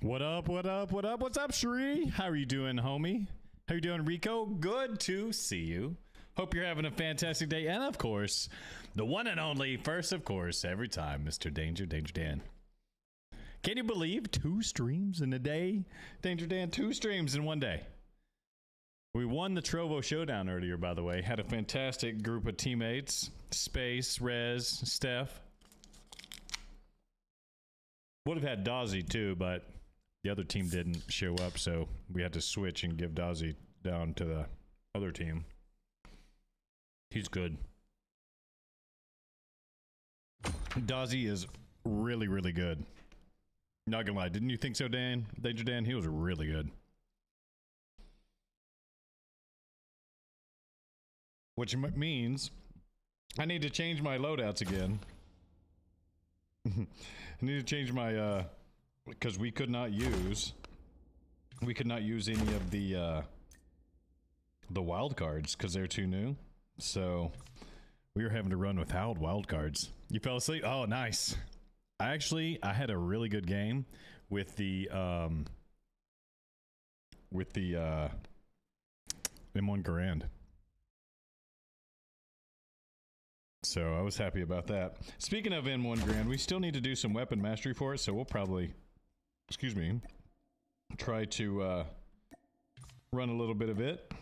What up, what up, what up? What's up, Shree? How are you doing, homie? How you doing, Rico? Good to see you. Hope you're having a fantastic day. And of course, the one and only, first of course, every time, Mr. Danger Dan. Can you believe 2 streams in a day? Danger Dan, 2 streams in one day. We won the Trovo Showdown earlier, by the way. Had a fantastic group of teammates. Space, Rez, Steph. Would have had Dozzy too, but the other team didn't show up, so we had to switch and give Dozzy down to the other team. He's good. Dozzy is really, really good. Not gonna lie, didn't you think so, Dan? Danger Dan? He was really good. Which means I need to change my loadouts again. I need to change my because we could not use any of the wild cards because they're too new. So we were having to run without wild cards. You fell asleep? Oh, nice. I had a really good game with the M1 Garand. So I was happy about that. Speaking of M1 Grand, we still need to do some weapon mastery for it, so we'll probably, excuse me, try to run a little bit of it.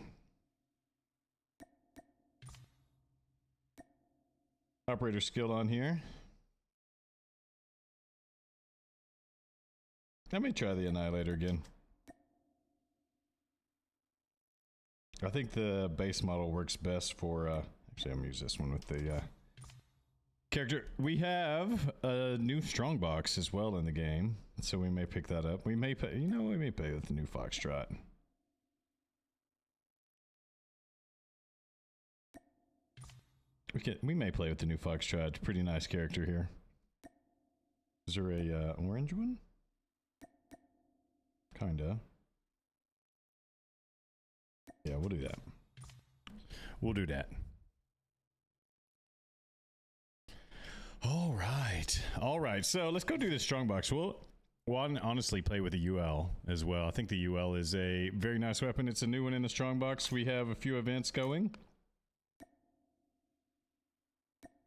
Operator skill on here. I may try the Annihilator again. I think the base model works best for, actually I'm gonna use this one with the character. We have a new strongbox as well in the game, so we may pick that up. We may pay, you know, we may play with the new Foxtrot. We may play with the new Foxtrot. Pretty nice character here. Is there a orange one? Kinda. Yeah, we'll do that. We'll do that. All right. So let's go do the strongbox. We'll honestly play with the UL as well. I think the UL is a very nice weapon. It's a new one in the strongbox. We have a few events going.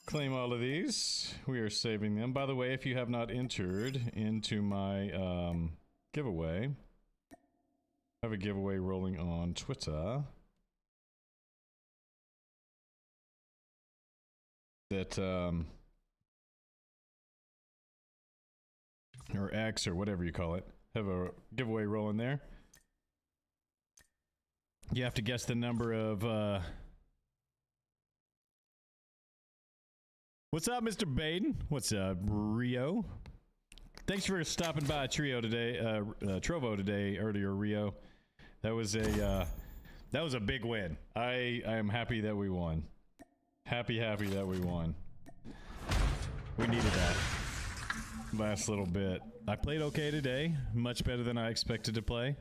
Claim all of these. We are saving them. By the way, if you have not entered into my giveaway, I have a giveaway rolling on Twitter that or X or whatever you call it. Have a giveaway rolling there. You have to guess the number of what's up, Mr. Baden? What's up, Rio? Thanks for stopping by Trio today, Trovo today earlier, Rio. That was a big win. I am happy that we won. Happy that we won. We needed that last little bit. I played okay today. Much better than I expected to play.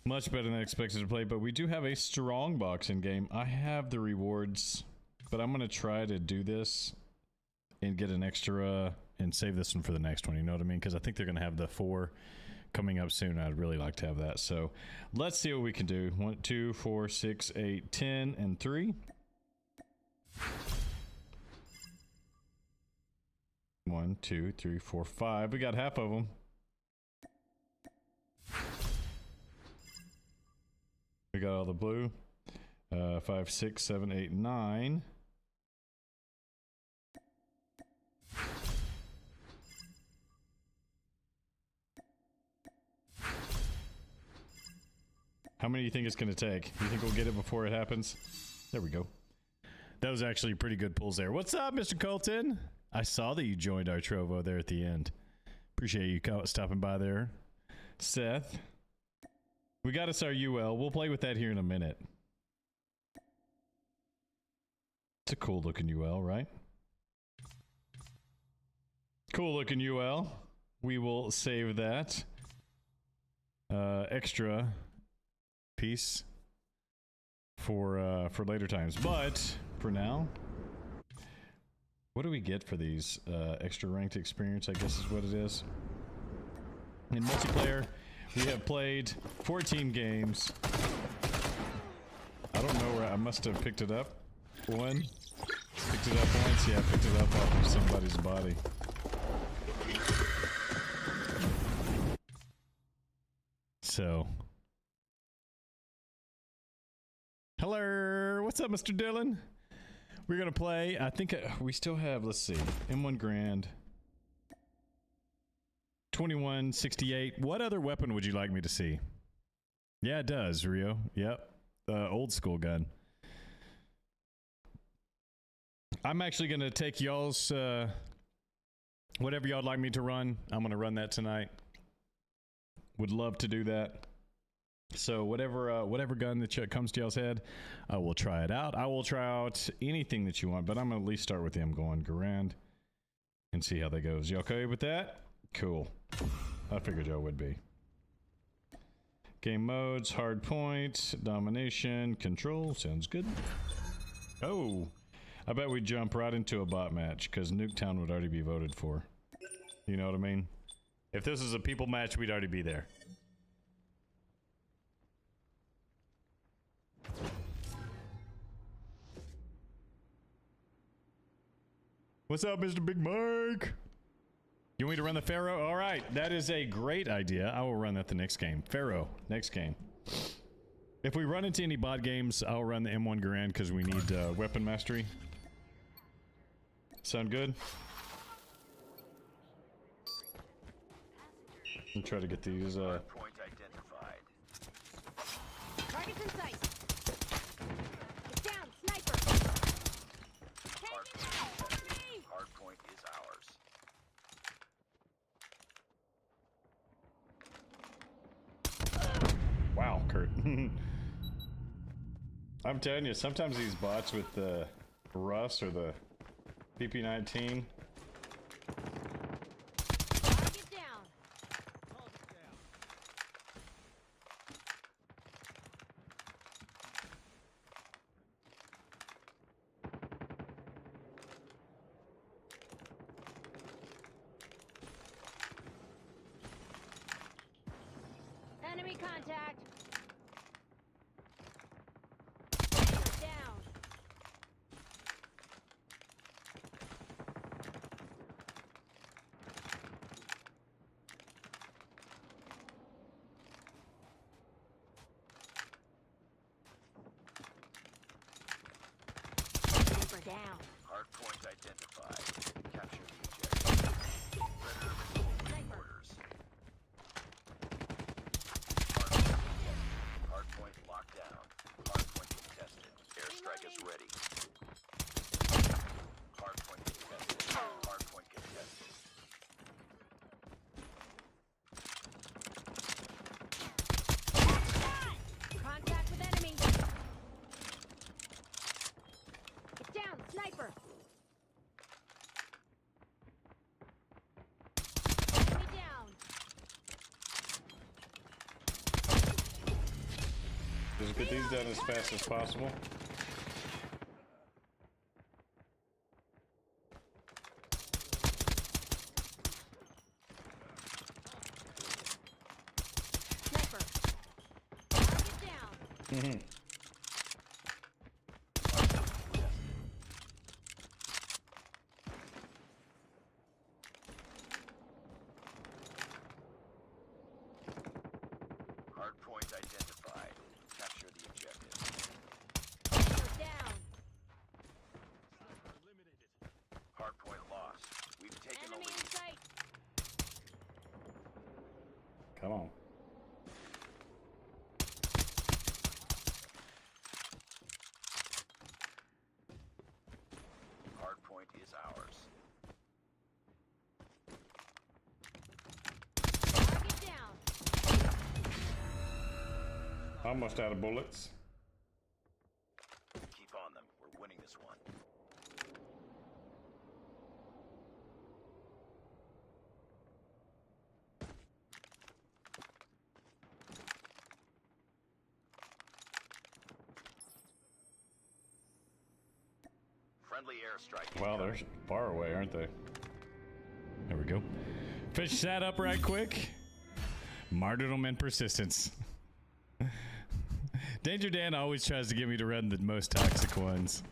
Much better than I expected to play, but we do have a strong box in game. I have the rewards, but I'm gonna try to do this and get an extra and save this one for the next one, you know what I mean? Because I think they're gonna have the 4 coming up soon. I'd really like to have that. So let's see what we can do. 1, 2, 4, 6, 8, 10, and 3. 1, 2, 3, 4, 5. We got half of them. We got all the blue. 5, 6, 7, 8, 9. How many do you think it's going to take? You think we'll get it before it happens? There we go. That was actually pretty good pulls there. What's up, Mr. Colton? I saw that you joined our Trovo there at the end. Appreciate you stopping by there. Seth. We got us our UL. We'll play with that here in a minute. It's a cool looking UL, right? Cool looking UL. We will save that. Extra piece for later times, but for now, what do we get for these extra ranked experience? I guess is what it is. In multiplayer, we have played 14 games. I don't know where I must have picked it up. One. Picked it up once. Yeah, I picked it up off of somebody's body. So. Hello. What's up, Mr. Dylan? We're going to play. I think we still have, let's see, M1 Grand. 2168. What other weapon would you like me to see? Yeah, it does, Rio. Yep. Old school gun. I'm actually going to take y'all's whatever y'all like me to run. I'm going to run that tonight. Would love to do that. So whatever gun that comes to y'all's head, I will try it out. I will try out anything that you want, but I'm going to at least start with the M1 Garand and see how that goes. You okay with that? Cool. I figured y'all would be. Game modes, hard point, domination, control. Sounds good. Oh, I bet we jump right into a bot match because Nuketown would already be voted for. You know what I mean? If this is a people match, we'd already be there. What's up, Mr. Big Mike? You want me to run the Pharaoh? All right, that is a great idea. I will run that the next game. Pharaoh, next game. If we run into any bot games, I'll run the M1 Garand because we need weapon mastery. Sound good? And try to get these. Point identified. Targets in sight. Get down, sniper. Hard point is ours. Wow, Kurt. I'm telling you, sometimes these bots with the Rust or the PP19. Target down. Enemy contact. Down. Sniper down. Hard point identified. Capture the objective. Predator missile Sniper. orders. Hard point locked down. Hard point contested. Airstrike is ready. Hard point contested. Hard point contested. Contact with enemy. Get down, sniper. Enemy down. Just get these done as fast as possible. Sniper. Target down. Hard point identified. Capture the objective. Sniper down. Hard point lost. We've taken the Enemy in lead. sight. Come on. Hard point is ours. Target down. Almost out of bullets. Keep on them. We're winning this one. Friendly airstrike. Wow, they're far away, aren't they? There we go. Fish that up right quick. Martyrdom and persistence. Danger Dan always tries to get me to run the most toxic ones.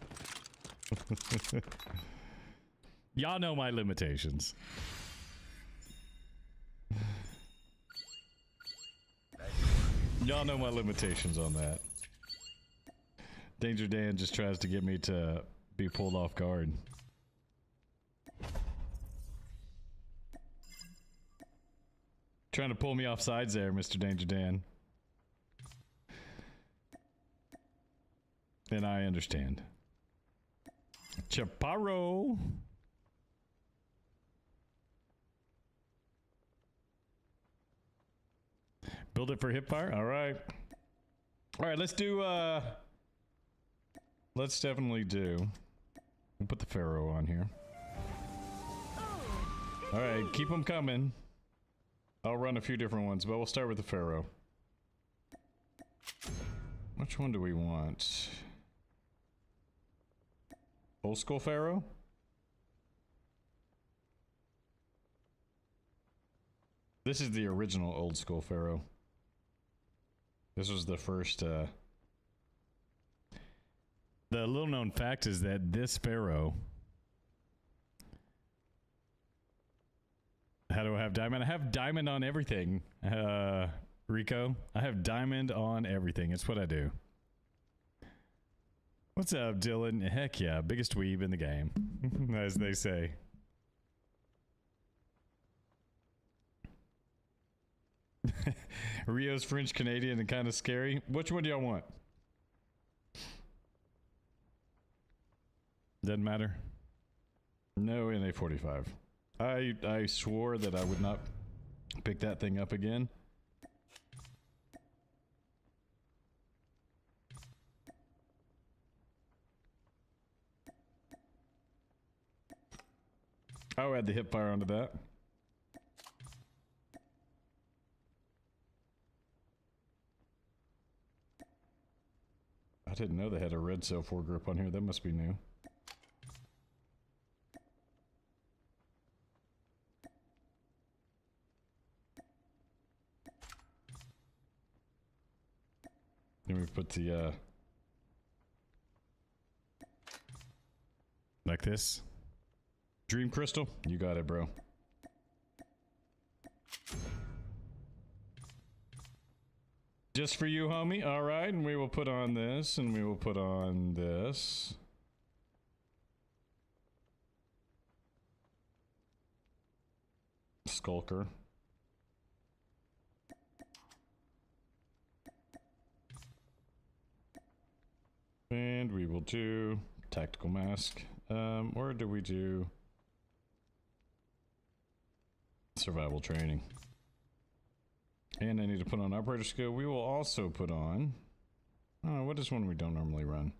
Y'all know my limitations. Y'all know my limitations on that. Danger Dan just tries to get me to be pulled off guard. Trying to pull me off sides there, Mr. Danger Dan. And I understand. Chaparro. Build it for hipfire? Alright. Alright, let's do, let's definitely do... We'll put the Pharaoh on here. Alright, keep them coming. I'll run a few different ones, but we'll start with the Pharaoh. Which one do we want? Old school Pharaoh? This is the original old school Pharaoh. This was the first, The little known fact is that this Pharaoh... How do I have diamond? I have diamond on everything, Rico. I have diamond on everything. It's what I do. What's up, Dylan? Heck yeah, biggest weeb in the game, as they say. Rio's French Canadian and kind of scary. Which one do y'all want? Doesn't matter. No NA-45. I swore that I would not pick that thing up again. I'll add the hip fire onto that. I didn't know they had a red cell 4 grip on here. That must be new. Then we put the, like this. Dream Crystal, you got it, bro. Just for you, homie. All right, and we will put on this, and we will put on this. Skulker. And we will do tactical mask. Or do we do survival training? And I need to put on operator skill. We will also put on... Oh, what is one we don't normally run?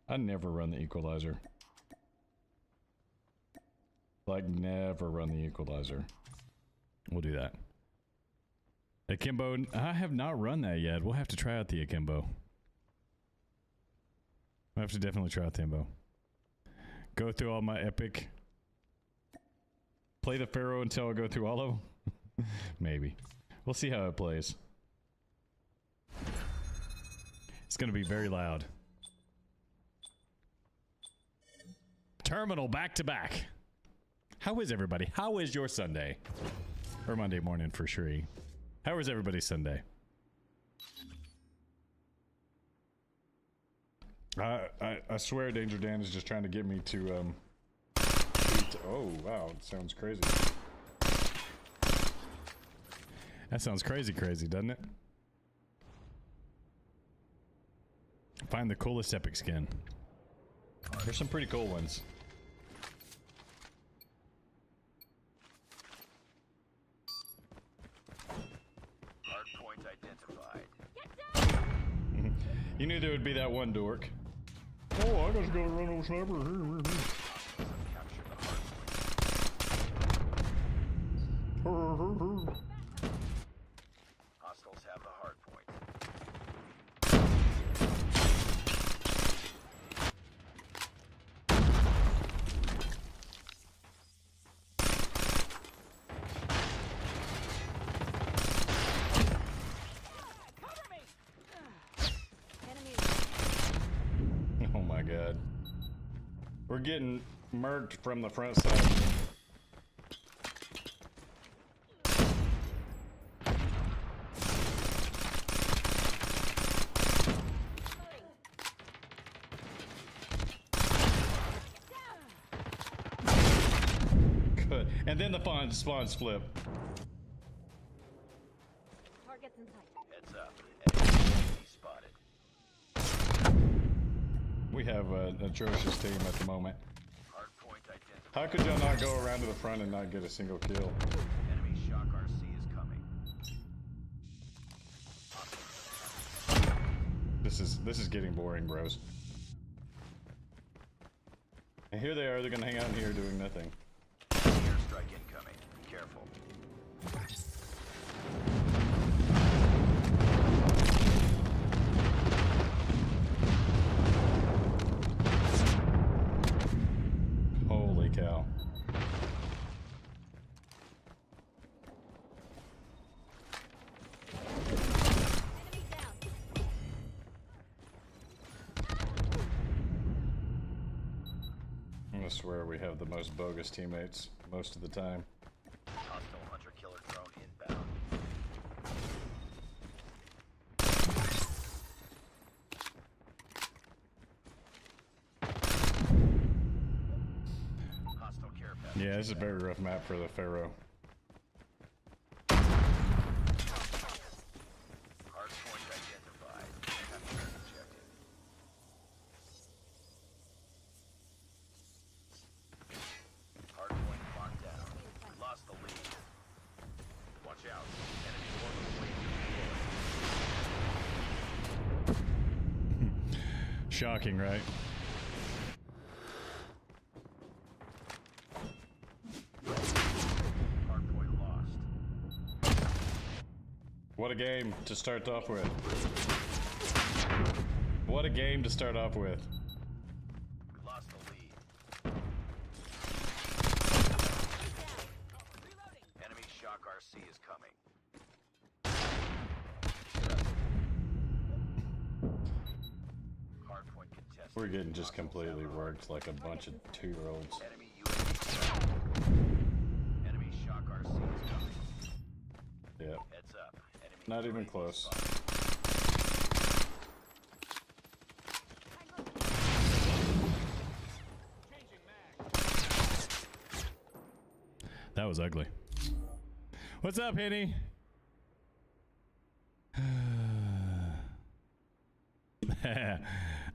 I never run the equalizer. Like, never run the equalizer. We'll do that. Akimbo, I have not run that yet. We'll have to try out the Akimbo. I have to definitely try out the Akimbo. Go through all my epic. Play the Pharaoh until I go through all of them? Maybe. We'll see how it plays. It's gonna be very loud. Terminal back to back. How is everybody? How is your Sunday? Or Monday morning for sure. How is everybody's Sunday? I swear Danger Dan is just trying to get me to, oh, wow, it sounds crazy. That sounds crazy, doesn't it? Find the coolest epic skin. There's some pretty cool ones. Hardpoint identified. You knew there would be that one dork. Oh, I just gotta run over sniper. Capture the hardpoint. Hostiles have the hardpoint. We're getting murked from the front side. Good. And then the spawns flip. Targets in sight. Heads up. Enemy spotted. We have an atrocious team at the moment. Hardpoint identified. How could y'all not go around to the front and not get a single kill? Enemy shock RC is coming. This is getting boring, bros. And here they are, they're gonna hang out in here doing nothing. Airstrike incoming. Be careful. Holy cow. Enemy down. I'm gonna swear we have the most bogus teammates most of the time. Hostile hunter-killer drone inbound. Hostile care package. Yeah, this is a very rough map for the Pharaoh. Hardpoint identified. Capture objective. Hardpoint locked down. Lost the lead. Watch out. Enemy orbital wave deployed. Shocking, right? Hardpoint lost. What a game to start off with. What a game to start off with. We lost the lead. Enemy shock RC is coming. Hardpoint contested. We're getting just completely worked like a bunch of 2-year-olds. Enemy UAV. Enemy shock RC is coming. Yeah. Heads up. Enemy Not even UAV close. spotted. That was ugly. What's up, Henny?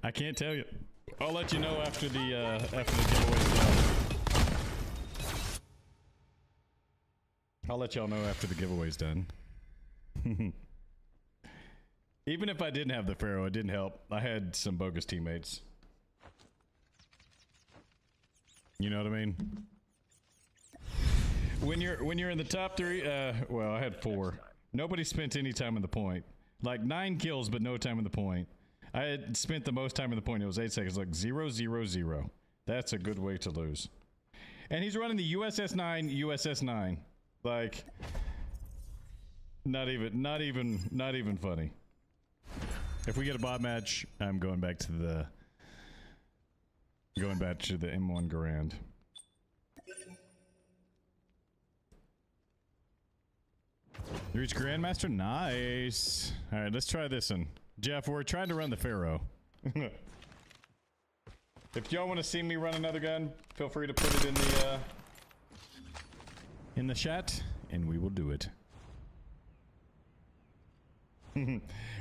I can't tell you. I'll let you know after the giveaway's done. I'll let y'all know after the giveaway's done. Even if I didn't have the Pharaoh, it didn't help. I had some bogus teammates. You know what I mean? When you're in the top 3, well, I had 4. Nobody spent any time in the point. Like 9 kills, but no time in the point. I had spent the most time in the point. It was 8 seconds. Like 0, 0, 0. That's a good way to lose. And he's running the USS 9. Like, not even funny. If we get a bot match, I'm going back to the M1 Garand. You reach Grandmaster? Nice. All right, let's try this one. Jeff, we're trying to run the Pharaoh. If y'all want to see me run another gun, feel free to put it in the chat, and we will do it.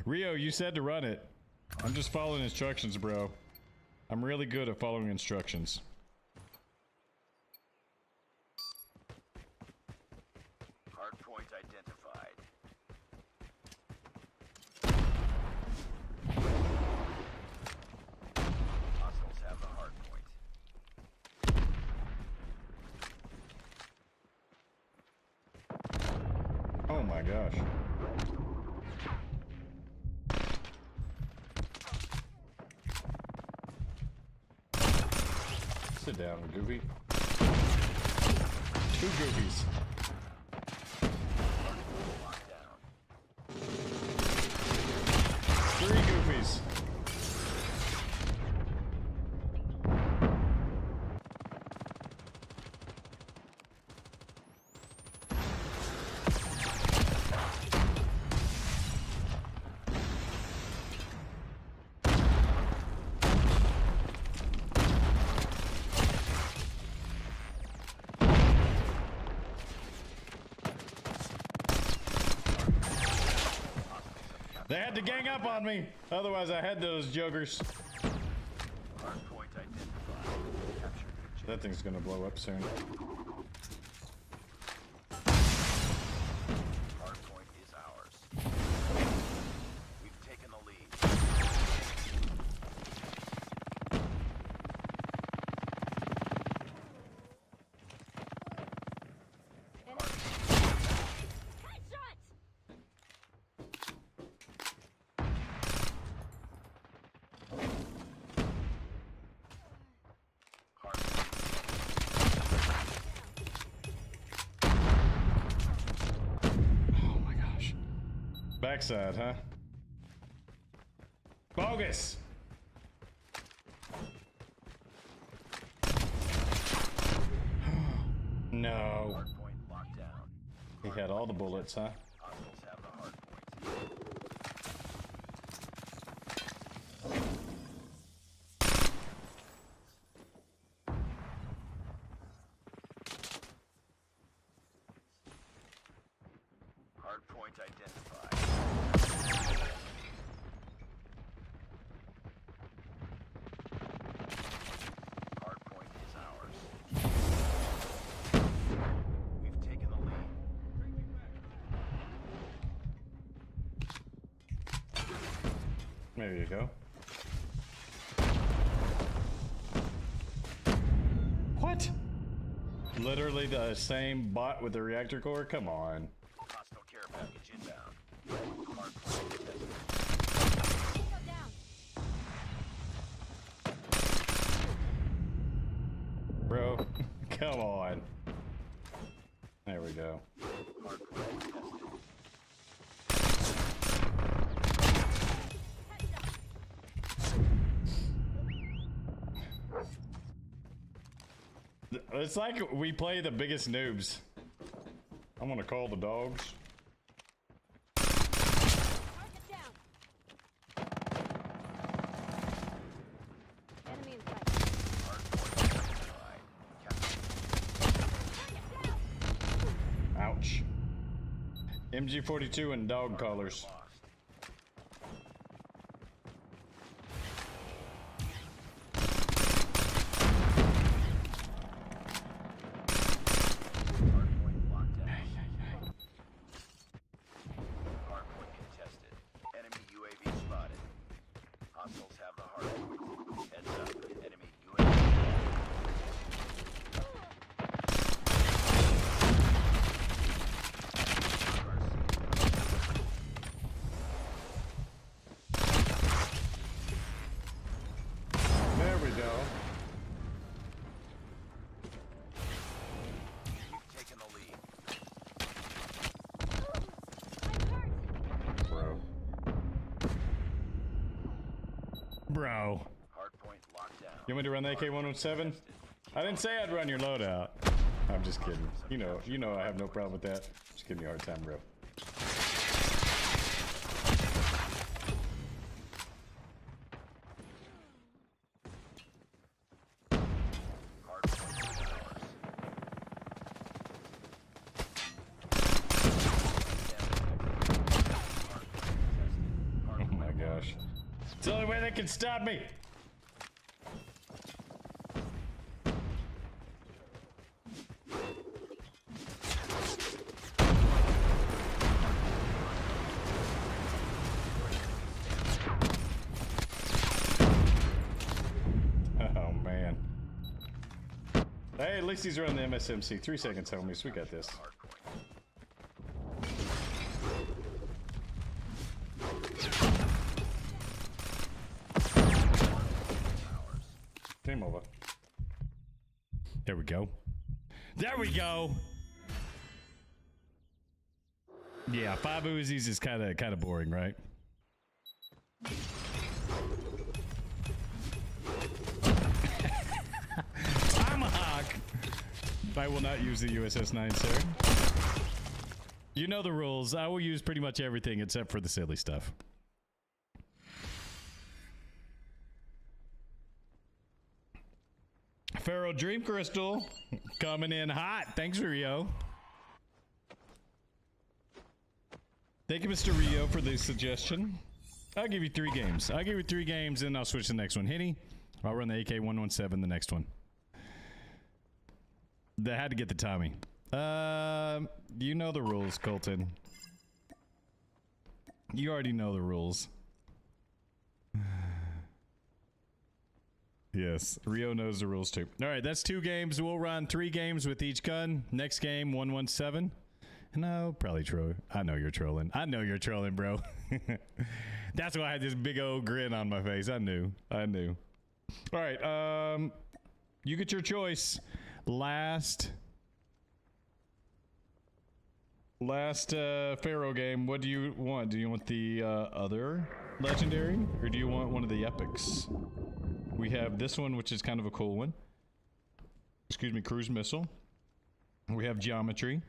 Rio, you said to run it. I'm just following instructions, bro. I'm really good at following instructions. Hardpoint identified. Hostiles have the hardpoint. Oh my gosh. Sit down, Goofy. 2 Goofies. Locked down. 3 Goofies. They had to gang up on me. Otherwise, I had those jokers. Hardpoint identified. Capture the That thing's gonna blow up soon. hardpoint is ours. We've taken the lead. Headshot! Oh my gosh. Backside, huh? Bogus! No. Hardpoint locked down. He had all the bullets, huh? Hostiles have the hardpoint. Hardpoint identified. Hardpoint is ours. We've taken the lead. There you go. What? Literally the same bot with the reactor core? Come on. Hostile care package inbound. Hardpoint contested. Tango down. Bro, come on. There we go. Hardpoint contested. It's like we play the biggest noobs. I'm gonna call the dogs. Target down. Enemy in sight. Hardpoint identified. Capture. Target down. Ouch. MG42 and dog collars. Lost. Hardpoint locked down. Hardpoint contested. Enemy UAV spotted. Hostiles have the hardpoint. Heads up. Enemy UAV. There we go. You've taken the lead. I'm hurt. Bro. Bro. Hardpoint locked down. You want me to run the AK-117? I didn't say I'd run your loadout. I'm just kidding. You know I have no problem with that. Just give me a hard time, bro. Hardpoint is ours. Oh my gosh. It's the only way they can stop me. Oh man. Hey, at least he's running the MSMC. 3 seconds, homies. We got this. Hardpoint. Game over. There we go. There we go. Yeah, 5 Uzis is kind of boring, right? Tomahawk. I will not use the USS-9, sir. You know the rules. I will use pretty much everything except for the silly stuff. Pharaoh Dream Crystal coming in hot. Thanks, Rio. Thank you, Mr. Rio, for the suggestion. I'll give you 3 games. I'll give you 3 games, and I'll switch to the next one. Henny, I'll run the AK-117 the next one. I had to get the Tommy. You know the rules, Colton. You already know the rules. Yes, Rio knows the rules too. All right, that's 2 games. We'll run 3 games with each gun. Next game, 117. No, probably troll. I know you're trolling. I know you're trolling, bro. That's why I had this big old grin on my face. I knew. I knew. All right, you get your choice. Last Pharaoh game. What do you want? Do you want the other legendary, or do you want one of the epics? We have this one, which is kind of a cool one. Excuse me, cruise missile. We have geometry.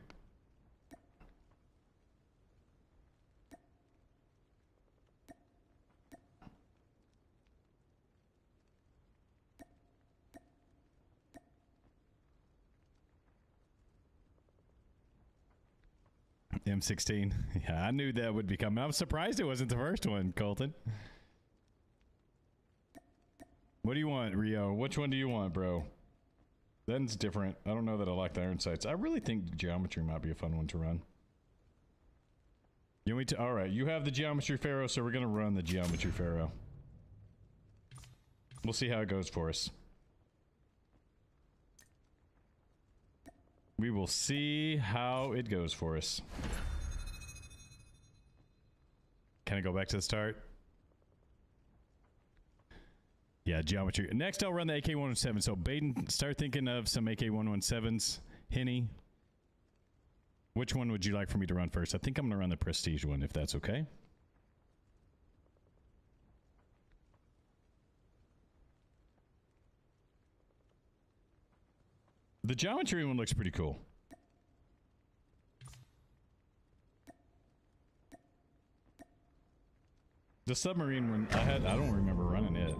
M16. Yeah, I knew that would be coming. I'm surprised it wasn't the first one, Colton. What do you want, Rio? Which one do you want, bro? Then's different. I don't know that I like the iron sights. I really think geometry might be a fun one to run. You want me to? All right, you have the geometry Pharaoh, so we're gonna run the geometry Pharaoh. We'll see how it goes for us. We will see how it goes for us. Can I go back to the start? Yeah, geometry. Next, I'll run the AK-117. So, Baden, start thinking of some AK-117s. Henny, which one would you like for me to run first? I think I'm going to run the Prestige one, if that's okay. The geometry one looks pretty cool. The submarine one, I don't remember running it.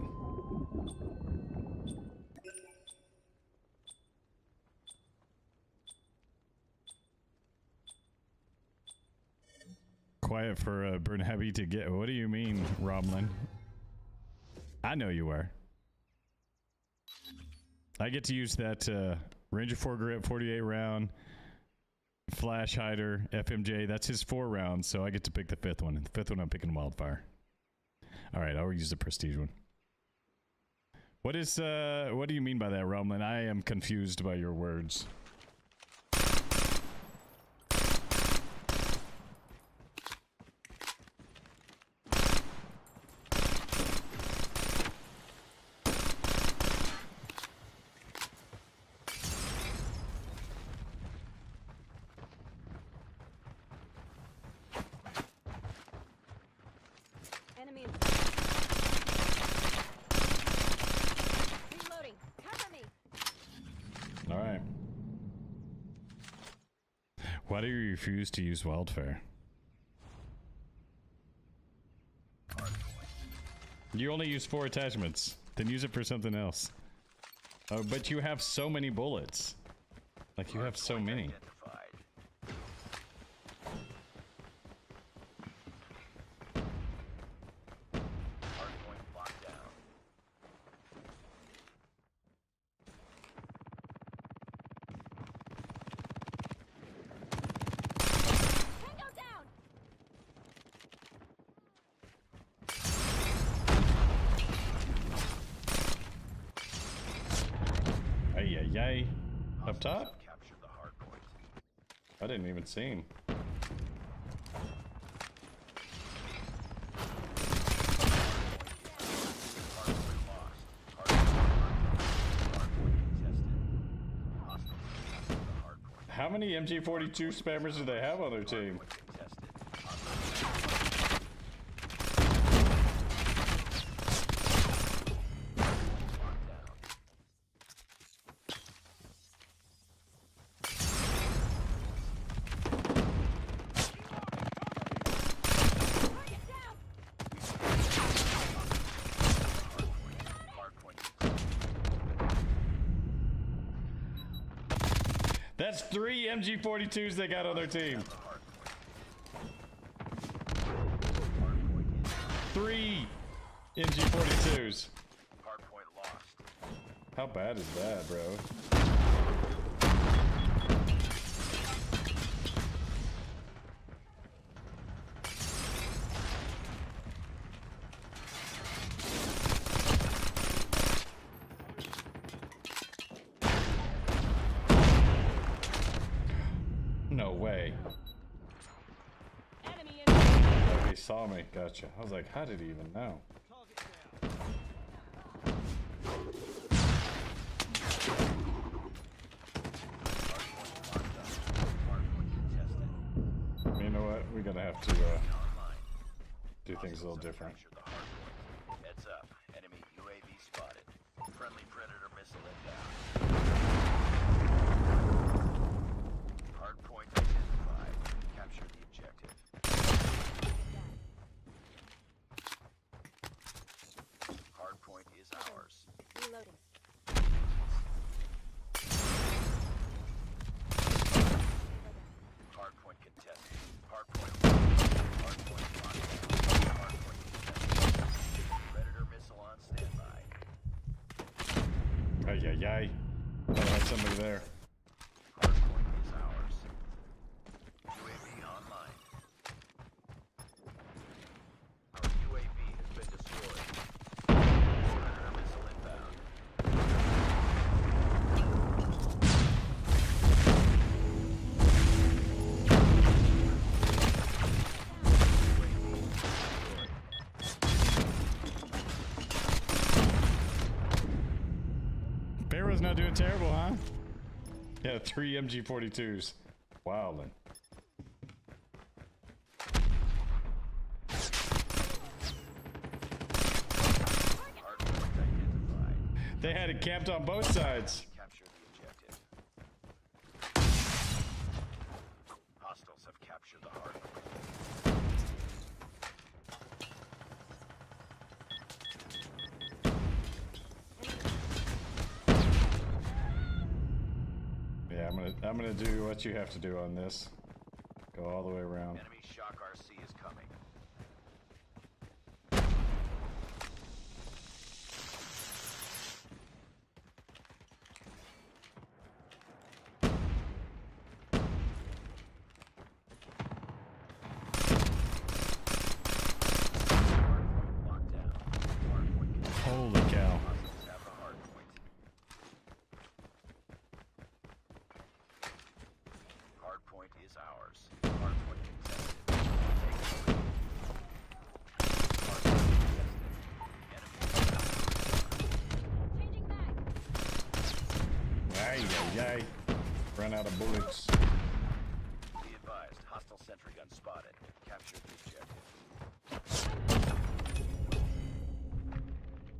Quiet for Bernabby to get. What do you mean, Romlin? I know you are. I get to use that Ranger 4 grip, 48 round, flash hider, FMJ. That's his 4 rounds, so I get to pick the 5th one. And the 5th one, I'm picking Wildfire. All right, I'll use the Prestige one. What do you mean by that, Romlin? I am confused by your words. Enemy in reloading. Cover me. All right. Why do you refuse to use Wildfire? You only use 4 attachments. Then use it for something else. Oh, but you have so many bullets. Like, you have so many. Tango down. Ay, ay, ay. Up top? Captured the hard point. I didn't even see him. How many MG42 spammers do they have on their team? That's 3 MG42s they got on their team. 3 MG42s. Hardpoint lost. How bad is that, bro? No way. Enemy in. Oh, he saw me. Gotcha. I was like, how did he even know? Hardpoint contested. You know what? We're gonna have to do things a little different. Capture the hardpoint. Heads up. Enemy UAV spotted. Friendly Predator missile inbound. Hardpoint identified. Capture the objective. Hardpoint is ours. Reloading. Hardpoint contested. Hardpoint locked. Hardpoint locked. Hardpoint contested. Predator missile on standby. Ay, ay, ay. Oh, that's somebody there. Hardpoint is ours. UAV online. Our UAV has been destroyed. Predator missile inbound. UAV destroyed. Pharaoh's not doing terrible, huh? Yeah, 3 MG42s. Wildin'. Hardpoint identified. They had it camped on both sides. Capture the objective. Hostiles have captured the hardpoint. Yeah, I'm gonna do what you have to do on this. Go all the way around. Enemy shock RC is coming. Hardpoint locked down. Hardpoint contained. Holy cow. Hostiles have the hardpoint. Hardpoint is ours. Hardpoint contested. Take the lead. Hardpoint contested. Enemy Changing mag. Ay, ay, ay. Run out of bullets. be advised. Hostile sentry gun spotted. Capture the objective.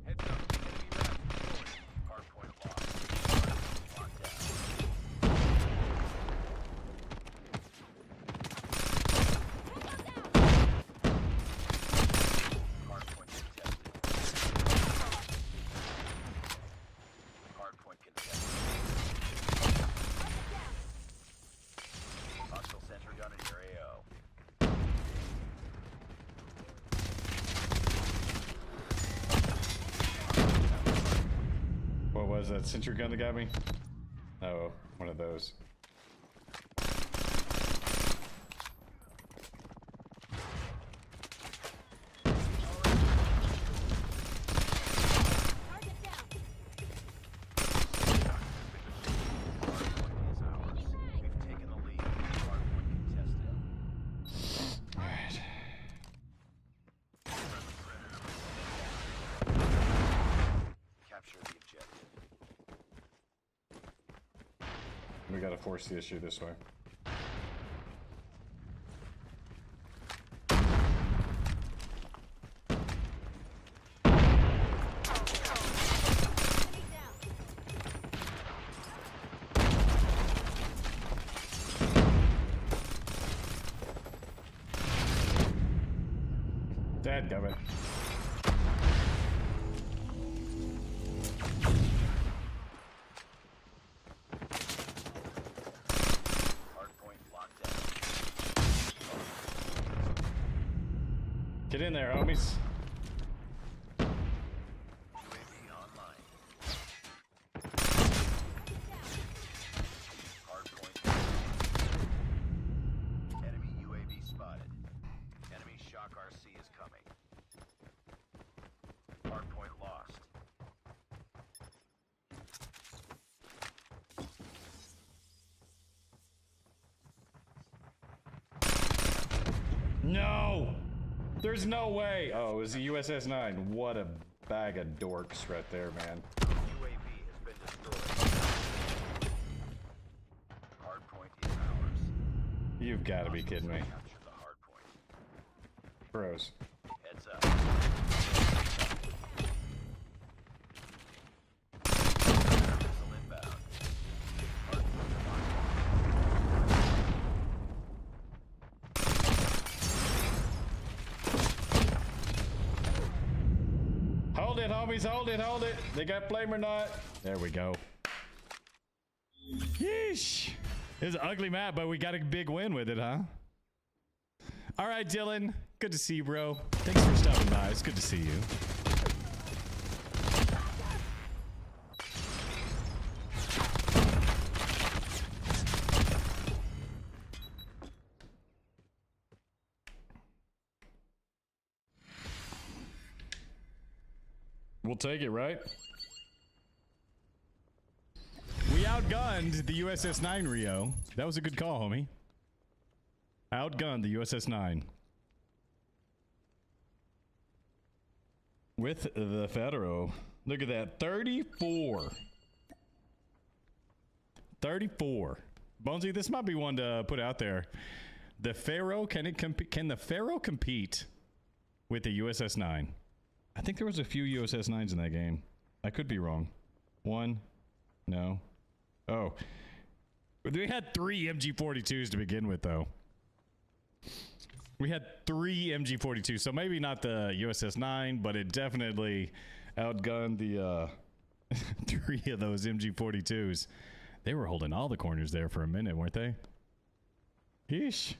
Heads up. Enemy left. Hardpoint lost. Hardpoint locked down. Hardpoint contested. Hardpoint contested. Hostile sentry gun in your AO. What was that? Sentry gun that got me? Oh, one of those. Target down. Hardpoint is ours. We've taken the lead. Hardpoint contested. Alright. Capture the objective. We gotta force the issue this way. Enemy down. Dadgummit. Hardpoint locked down. Get in there, homies. No! There's no way! Oh, it was the USS 9. What a bag of dorks right there, man. UAV has been destroyed. Hardpoint is ours. You've got to be kidding me. Capture the hardpoint. Bros. Heads up. Missile inbound. Hardpoint locked. Hold it, homies, hold it, hold it. They got flame or not? There we go. Yeesh. It was an ugly map, but we got a big win with it, huh? All right, Dylan. Good to see you, bro. Thanks for stopping by. It's good to see you. We'll take it, right? We outgunned the USS 9, Rio. That was a good call, homie. Outgunned the USS 9. With the Federo. Look at that. 34. 34. Bonesy, this might be one to put out there. The Pharaoh, can the Pharaoh compete with the USS 9? I think there was a few USS 9s in that game. I could be wrong. One? No. Oh. We had 3 MG42s to begin with, though. We had 3 MG42s, so maybe not the USS 9, but it definitely outgunned the 3 of those MG42s. They were holding all the corners there for a minute, weren't they? Yeesh.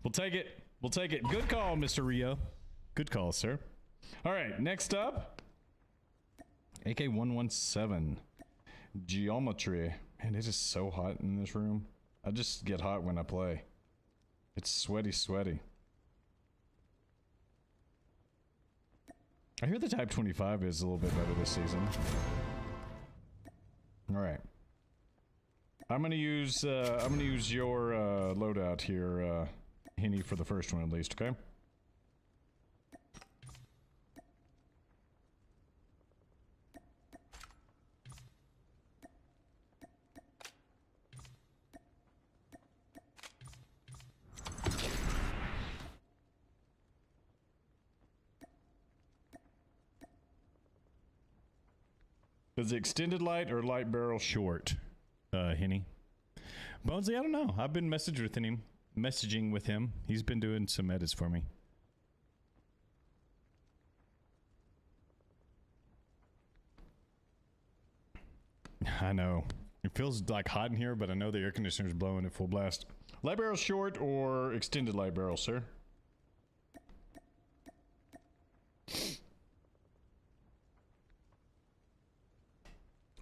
We'll take it. We'll take it. Good call, Mr. Rio. Good call, sir. All right, next up, AK-117, Geometry. Man, it is so hot in this room. I just get hot when I play. It's sweaty, sweaty. I hear the Type 25 is a little bit better this season. All right. I'm gonna use your loadout here, Henny, for the first one at least, okay? Is it extended light or light barrel short, Henny? Bonesy, I don't know. I've been messaging with him. He's been doing some edits for me. I know. It feels like hot in here, but I know the air conditioner's blowing at full blast. Light barrel short or extended light barrel, sir?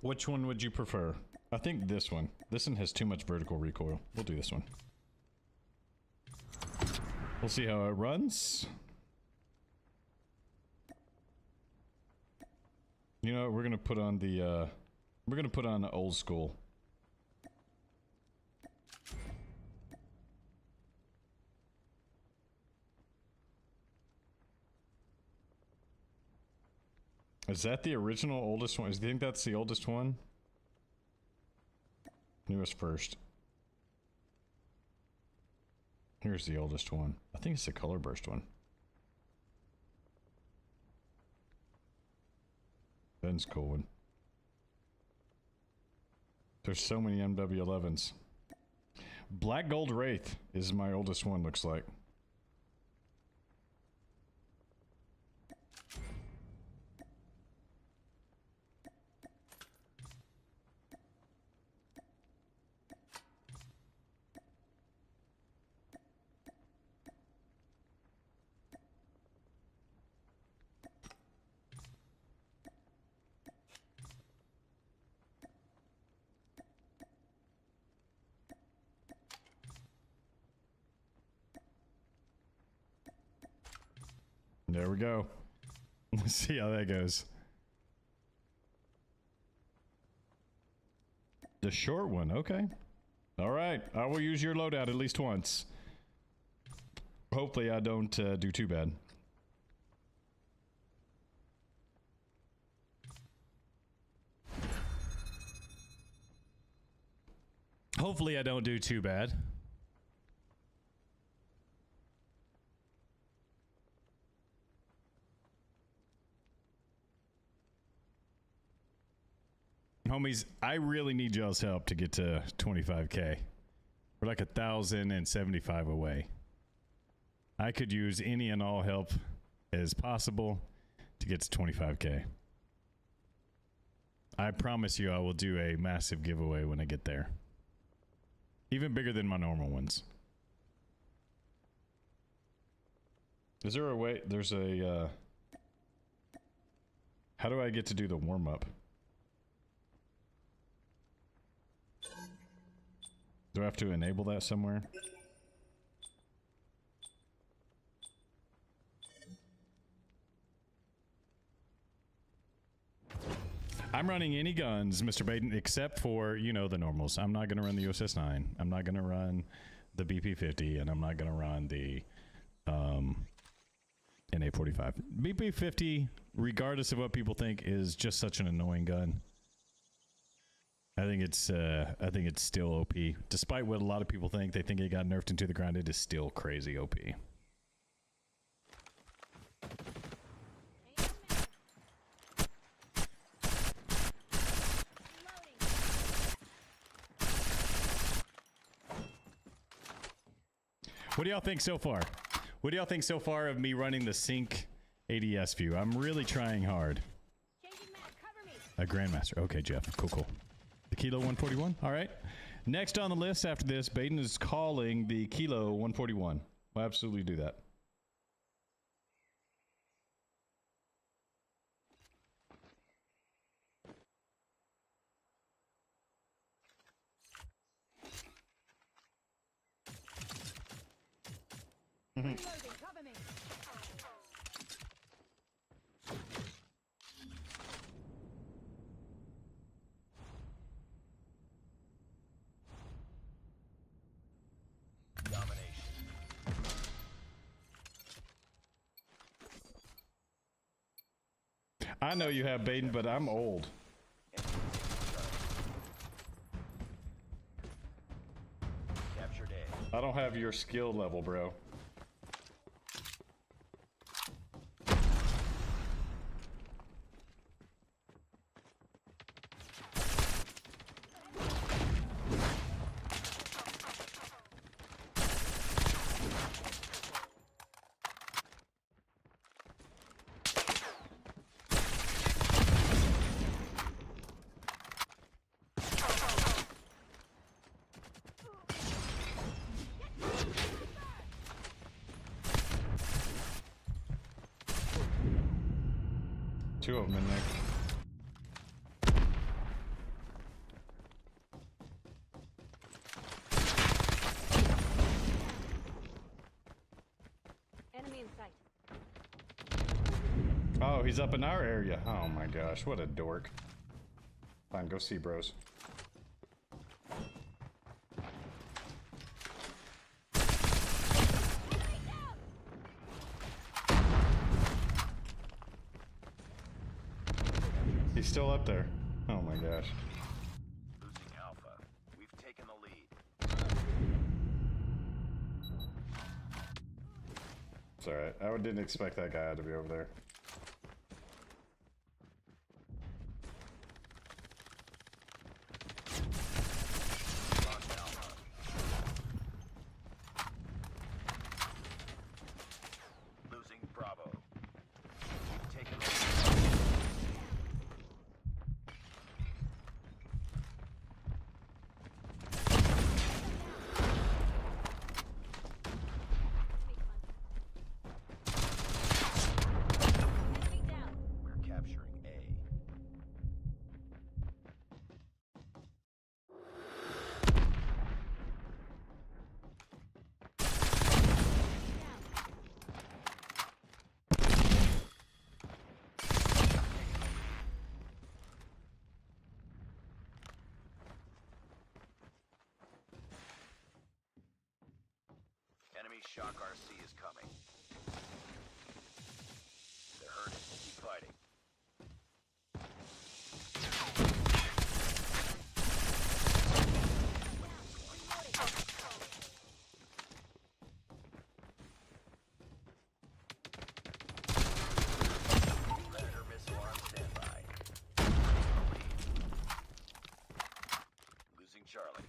Which one would you prefer? I think this one. This one has too much vertical recoil. We'll do this one. We'll see how it runs. You know, we're gonna put on the, old school. Is that the original oldest one? Do you think that's the oldest one? Newest first. Here's the oldest one. I think it's the color burst one. Ben's cool one. There's so many MW11s. Black Gold Wraith is my oldest one, looks like. There we go. Let's see how that goes. The short one, okay. All right, I will use your loadout at least once. Hopefully I don't do too bad. Hopefully I don't do too bad. Homies, I really need y'all's help to get to 25k. We're like 1,075 away. I could use any and all help as possible to get to 25k. I promise you I will do a massive giveaway when I get there. Even bigger than my normal ones. Is there a way? There's a, how do I get to do the warm-up? Do I have to enable that somewhere? I'm running any guns, Mr. Baden, except for, you know, the normals. I'm not going to run the USS 9. I'm not going to run the BP-50, and I'm not going to run the NA-45. BP-50, regardless of what people think, is just such an annoying gun. I think it's still OP. Despite what a lot of people think, they think it got nerfed into the ground, it is still crazy OP. What do y'all think so far? What do y'all think so far of me running the sync ADS view? I'm really trying hard. Changing mag, cover me. A Grandmaster. Okay, Jeff. Cool, cool. The Kilo 141. All right. Next on the list after this, Baden is calling the Kilo 141. We'll absolutely do that. Reloading, cover me. Domination. I know you have, Baden, but I'm old. Captured A. I don't have your skill level, bro. Two of them in there. Enemy in sight. Oh, he's up in our area. Oh my gosh, what a dork. Fine, go see, bros. He's still up there. Oh my gosh. Losing Alpha. We've taken the lead. It's alright. I didn't expect that guy to be over there. Lost Alpha. Losing Bravo. We've taken the lead. Shock RC is coming. They're hurting. Keep fighting. Predator missile on standby. Losing Charlie.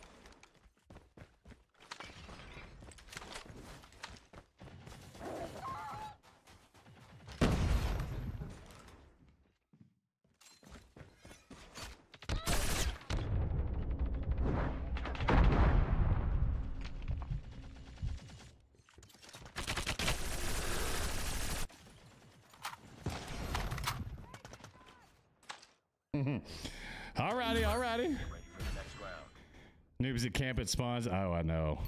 Alrighty, alrighty. Ready for the next round. Noobs at camp at spawns. Oh, I know.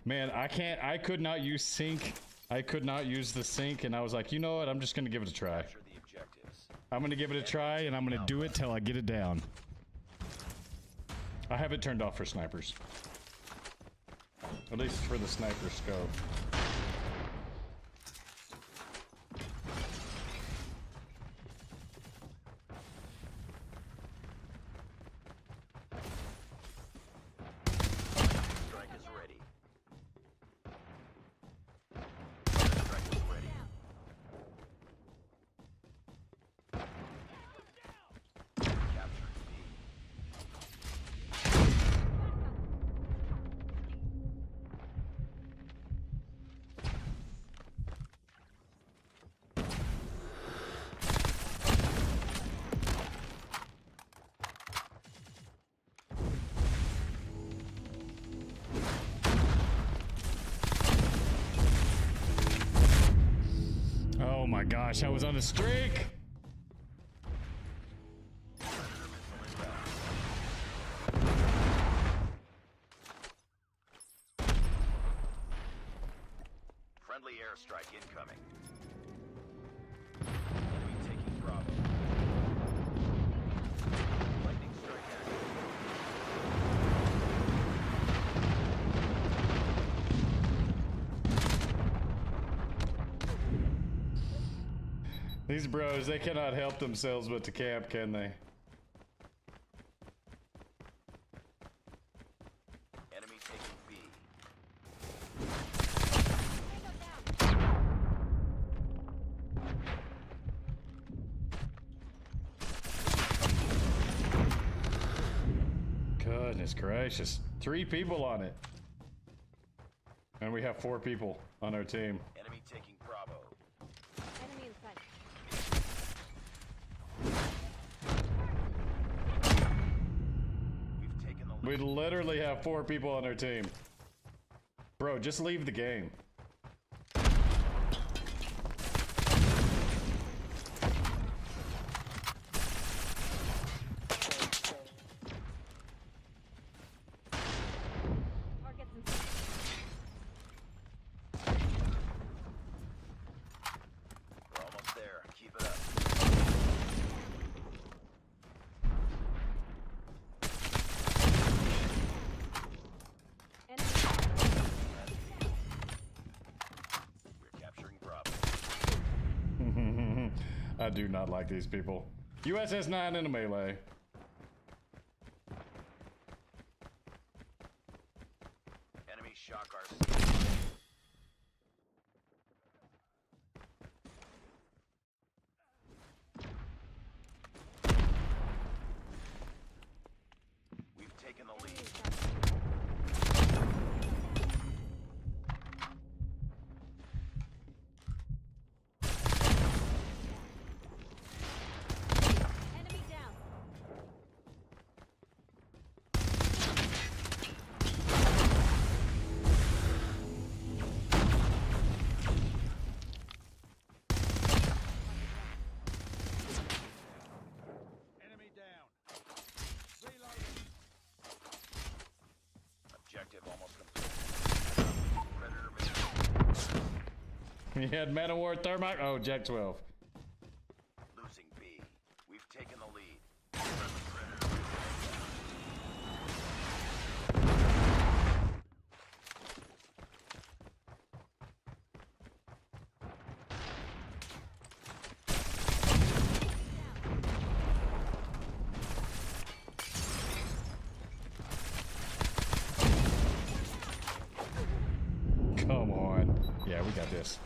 Man, I could not use sync. I could not use the sync, and I was like, you know what? I'm just gonna give it a try. Capture the objectives. I'm gonna give it a try, and I'm gonna do it till I get it down. I have it turned off for snipers. At least for the sniper scope. Strike is ready. Strike is ready. Captured B. Oh my gosh, I was on a streak! Friendly airstrike incoming. Enemy taking Bravo. Lightning strike active. These bros, they cannot help themselves but to camp, can they? Enemy taking B. Goodness gracious. 3 people on it. And we have 4 people on our team. Enemy taking Bravo. Enemy in sight. We've taken the We lead. literally have 4 people on our team. Bro, just leave the game. Targets in sight. We're almost there. Keep it up. Enemy. We're capturing Bravo. I do not like these people. USS 9 in a melee. Enemy shock RC. We've taken the Enemy in lead. sight. Enemy down. Enemy down. Reloading. Objective almost complete. Predator missile. He had Man of War Thermite. Oh, Jack 12. Losing B. We've taken the lead. Friendly Predator missile. we got this.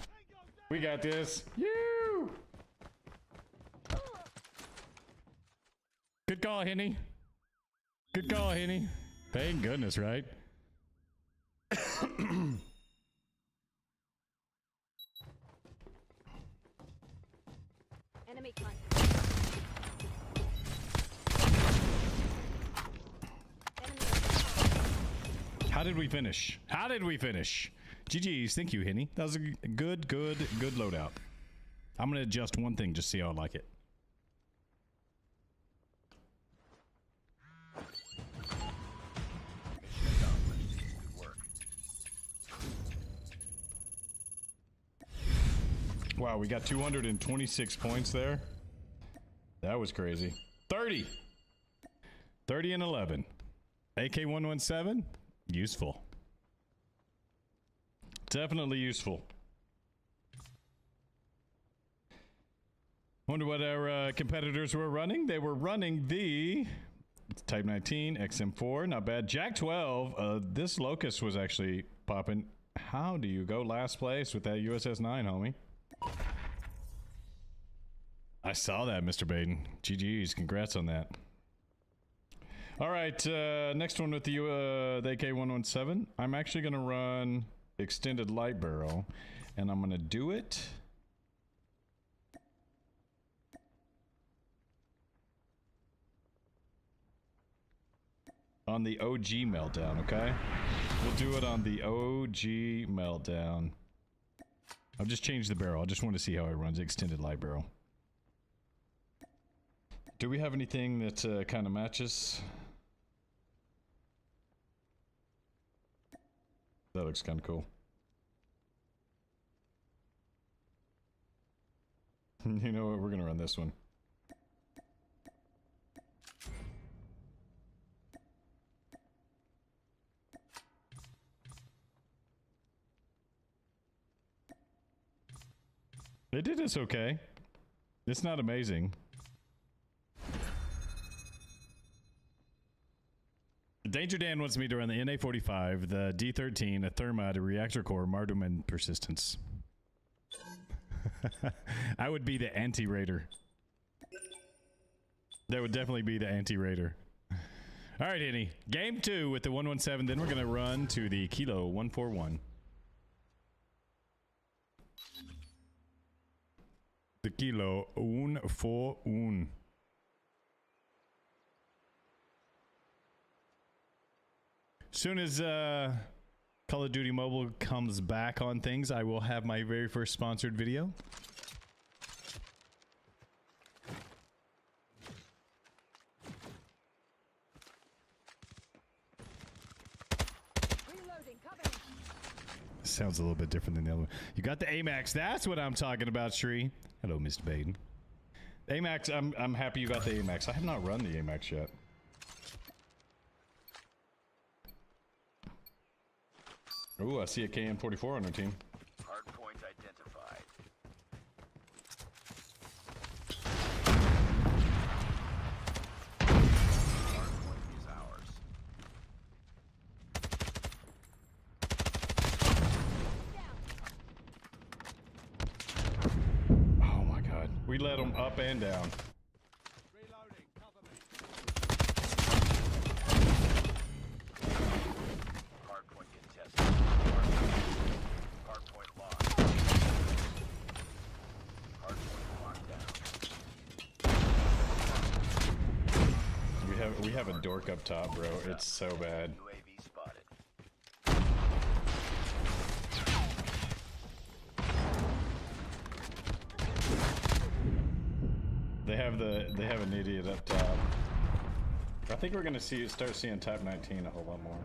We got this. You. Good call, Henny. Good call, Henny. Thank goodness, right? Enemy contact. Enemy. How did we finish? How did we finish? GG's. Thank you, Henny. That was a good loadout. I'm gonna adjust one thing just see how I like it. Good work. Wow, we got 226 points there. That was crazy. 30 and 11. AK-117, useful. Definitely useful. Wonder what our competitors were running. They were running the Type 19, XM4, not bad. Jack 12, this Locust was actually popping. How do you go last place with that USS 9, homie? I saw that, Mr. Baden. GG's, congrats on that. All right, next one with the AK-117. I'm actually gonna run extended light barrel, and I'm gonna do it on the OG meltdown, okay? We'll do it on the OG meltdown. I've just changed the barrel. I just want to see how it runs. Extended light barrel. Do we have anything that kind of matches? That looks kind of cool. You know what? We're gonna run this one. They did this okay. It's not amazing. Danger Dan wants me to run the NA-45, the D-13, a Thermite, a reactor core, Martyrdom, and Persistence. I would be the anti-raider. That would definitely be the anti-raider. All right, Henny. Game 2 with the 117. Then we're going to run to the Kilo 141. The Kilo 141. Soon as Call of Duty Mobile comes back on things, I will have my very first sponsored video. Reloading. Cover. Sounds a little bit different than the other one. You got the AMAX. That's what I'm talking about, Shree. Hello, Mr. Baden. AMAX, I'm happy you got the AMAX. I have not run the AMAX yet. Ooh, I see a KN-44 on our team. Hard point identified. Hard point is ours. Oh my god. We let them up and down. Reloading. Cover me. Hard point contested. Hard point lost. Hard point locked down. We have a dork up top, bro. It's so bad. UAV spotted. They have an idiot up top. I think we're gonna start seeing Type 19 a whole lot more.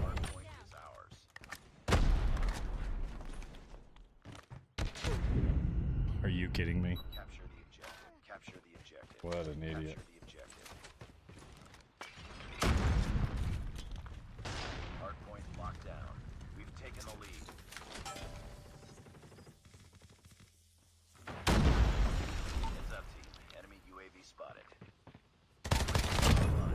Hard point is ours. Are you kidding me? Capture the objective. Capture the objective. What an idiot. Capture the objective. Hard point locked down. We've taken the lead. Heads up, team. Enemy UAV spotted. Go down.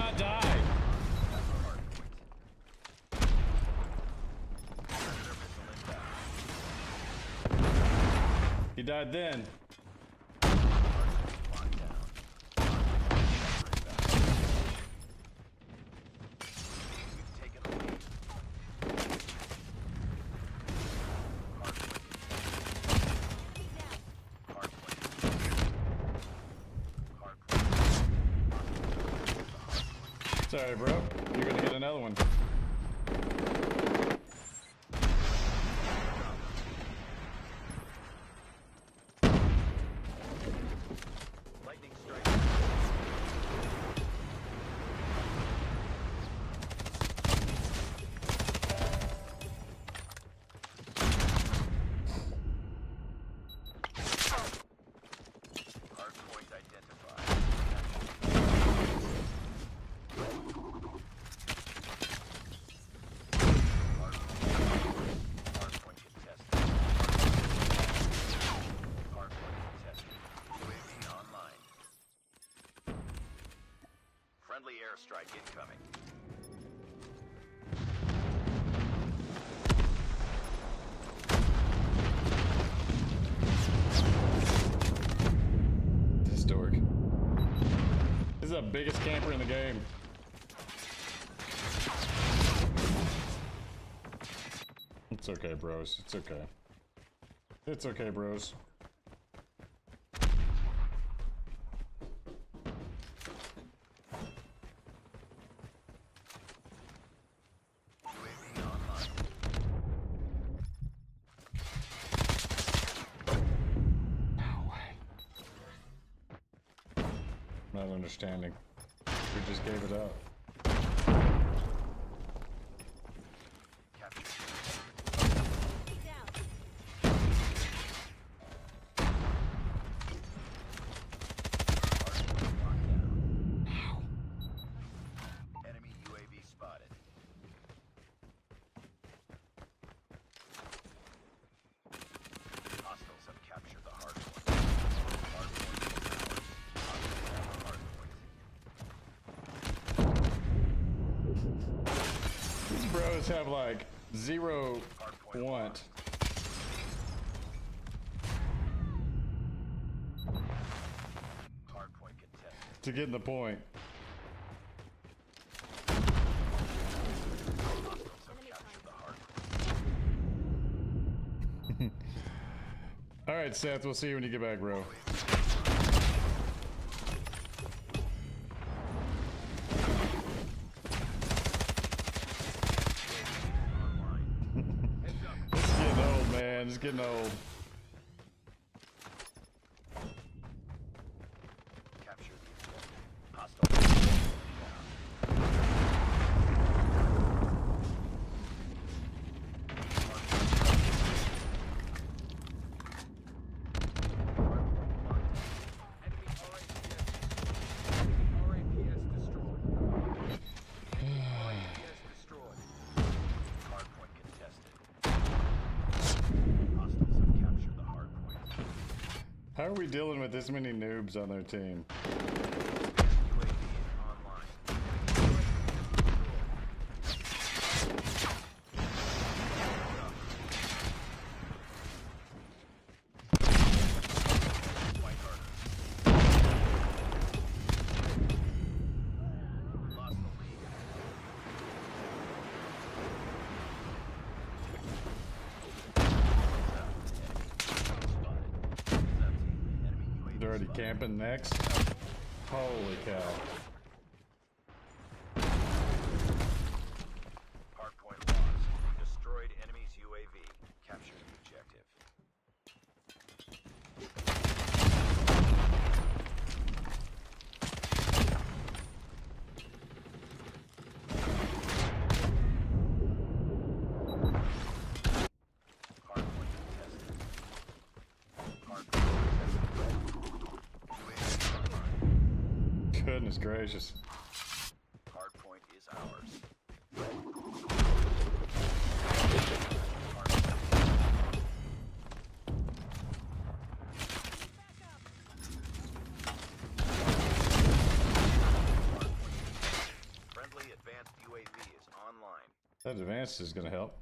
not die? Have the hard point. Predator missile inbound. He died then. Locked down. We've taken the lead. Hard point. Hard point. Sorry, bro. You're gonna get another one. Lightning strike. Hard point identified. Hard point contested. Hard point contested. UAV online. Friendly airstrike incoming. This dork. This is the biggest camper in the game. It's okay, bros. It's okay. It's okay, bros. UAV online. Not understanding. We just gave it up. Captured. Enemy down. Hard point locked down. Enemy UAV spotted. Hostiles have captured the hard point. Hard point is ours. Hostiles have the hard point. These bros have like zero Hard point want. Hard point contested. To get in the point. Hostiles have captured the hard point. Alright, Seth, we'll see you when you get back, bro. Online. Heads up. It's getting old, man. It's getting old. Capture the objective. Hostile. Enemy RAPS destroyed. RAPS destroyed. Hardpoint contested. Hostiles have captured the hardpoint. How are we dealing with this many noobs on their team? UAV online. White Harder. Lost the lead. They're already camping next? Holy cow. Hardpoint lost. Destroyed enemy's UAV. Captured the objective. Hardpoint contested. Hardpoint contested. UAV online. Goodness gracious. Hardpoint is ours. That advance is gonna help.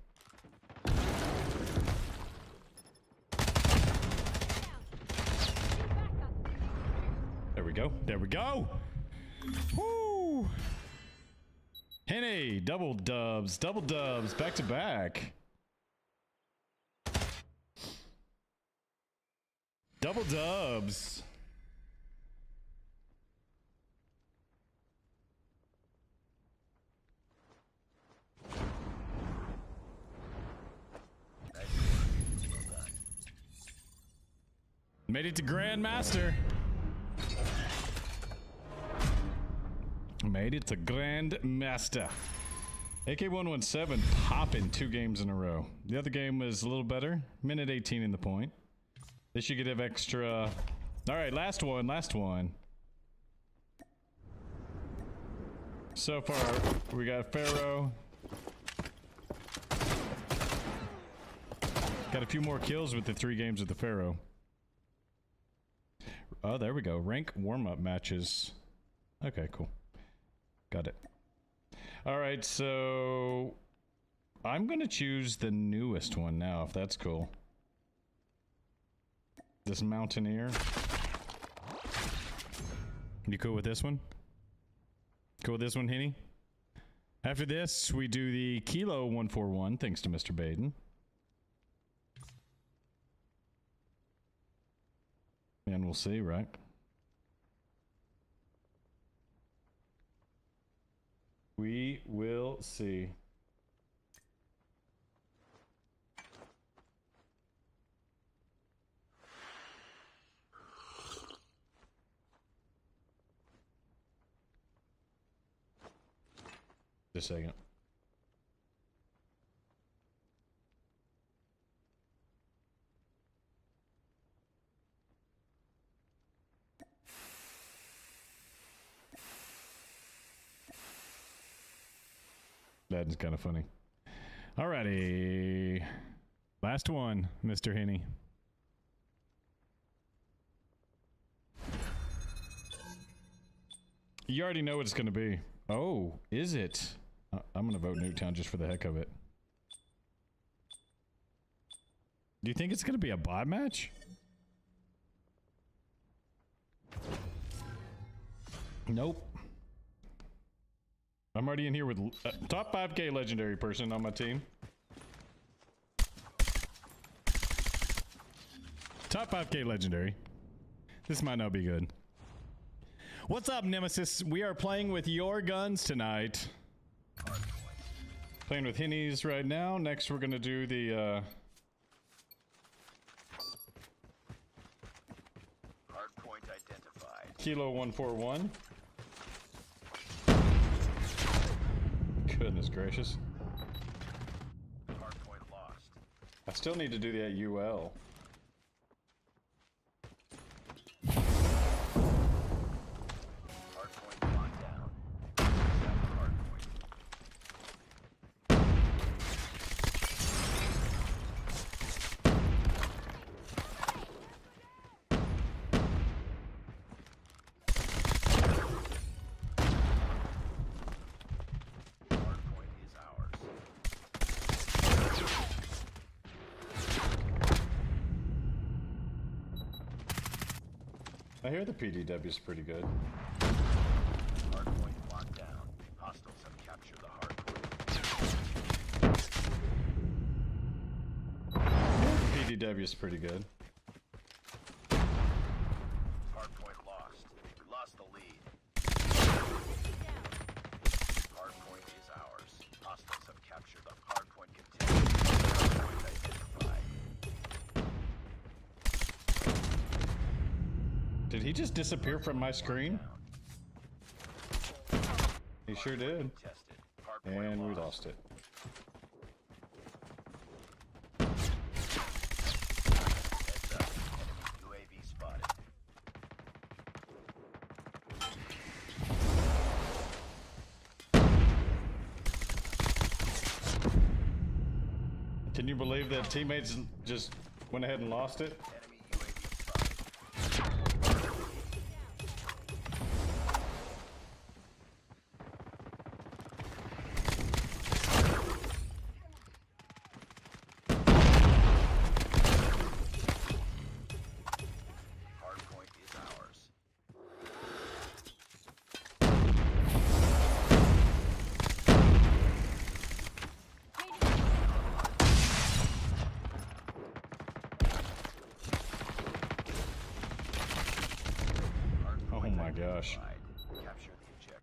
There we go. There we go. Woo! Henny, double dubs, back to back. Double dubs. Made it to Grandmaster. Made it to Grandmaster. AK-117 popping 2 games in a row. The other game was a little better. Minute 18 in the point. This you could have extra. All right, last one. So far, we got Pharaoh. Got a few more kills with the 3 games with the Pharaoh. Oh, there we go. Rank warm-up matches. Okay, cool. Got it. All right, so I'm gonna choose the newest one now, if that's cool. This Mountaineer. You cool with this one? Cool with this one, Henny? After this, we do the Kilo 141, thanks to Mr. Baden. And we'll see, right? We will see. Just a second. That is kind of funny. Alrighty. Last one, Mr. Henny. You already know what it's going to be. Oh, is it? I'm going to vote Nuketown just for the heck of it. Do you think it's going to be a bot match? Nope. I'm already in here with top 5K legendary person on my team. Top 5K legendary. This might not be good. What's up, Nemesis? We are playing with your guns tonight. Playing with Hennies right now. Next, we're gonna do the Hardpoint identified. Kilo 141. Goodness gracious. Hardpoint lost. I still need to do that UL. Hardpoint locked down. Hardpoint. Hardpoint is ours. I hear the PDW is pretty good. Hardpoint locked down. Hostiles have captured the hardpoint. PDW is pretty good. Hardpoint lost. We lost the lead. Hardpoint is ours. Hostiles have captured the hardpoint container. Hardpoint identified. Did he just disappear from my screen? He sure did. Tested. Hardpoint And we lost. lost it. Heads up. Enemy UAV spotted. Can you believe that teammates just went ahead and lost it? Enemy UAV spotted.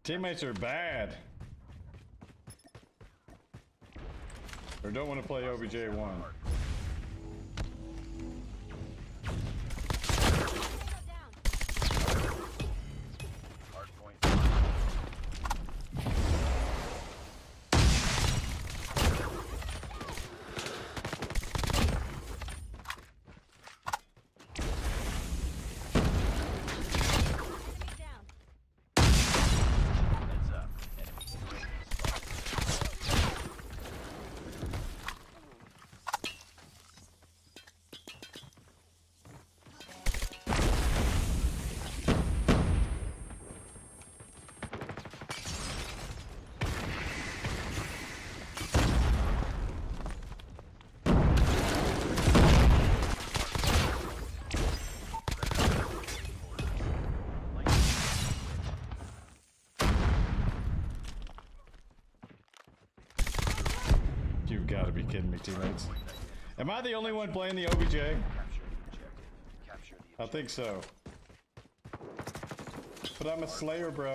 Teammates are bad. Or don't want to play OBJ1. Tango down. Hardpoint. Enemy down. Heads up. Enemy UAV spotted. You've got to be kidding me, teammates. Am I the only one playing the OBJ? Capture the objective. Capture the I think so. But I'm a slayer, bro.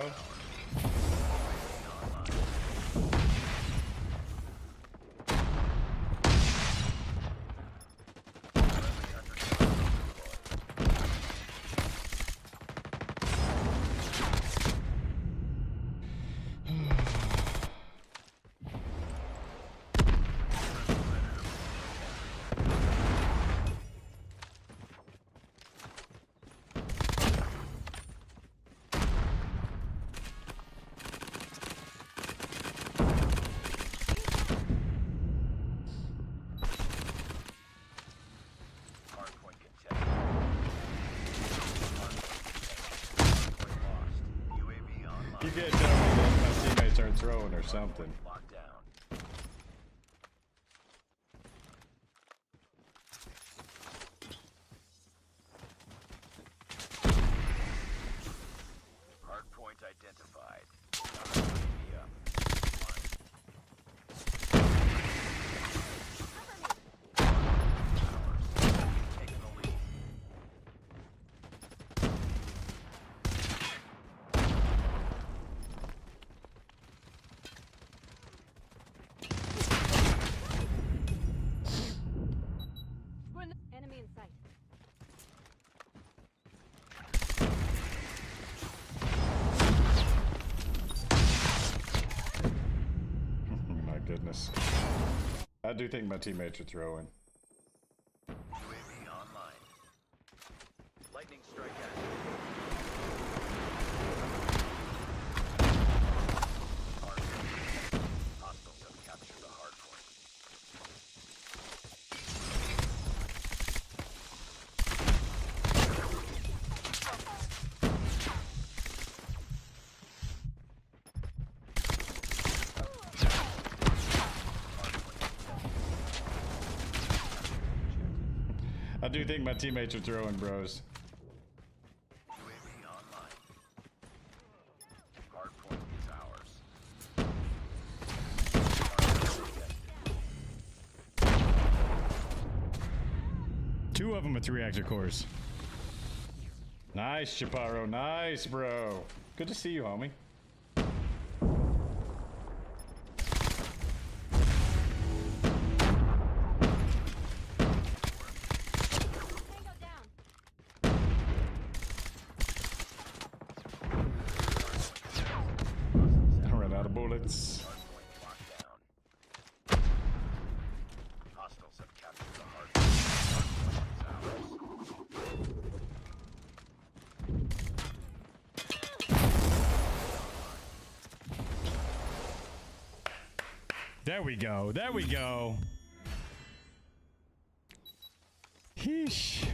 hardpoint contested. Hardpoint lost. UAV online. You get down when my teammates aren't throwing or something. Locked down. Hardpoint identified. UAV up. Taking the lead. Enemy in sight. My goodness. I do think my teammates are throwing. UAV online. Lightning strike active. Hardpoint. Hostiles have captured the hardpoint. I do think my teammates are throwing, bros. UAV online. Hardpoint is ours. Two of them with 3-reactor cores. Nice, Chaparro. Nice, bro. Good to see you, homie. Tango down. I ran out of bullets. Hardpoint locked down. Hostiles have captured the hardpoint. Hardpoint is ours. There we go. There we go. Heesh.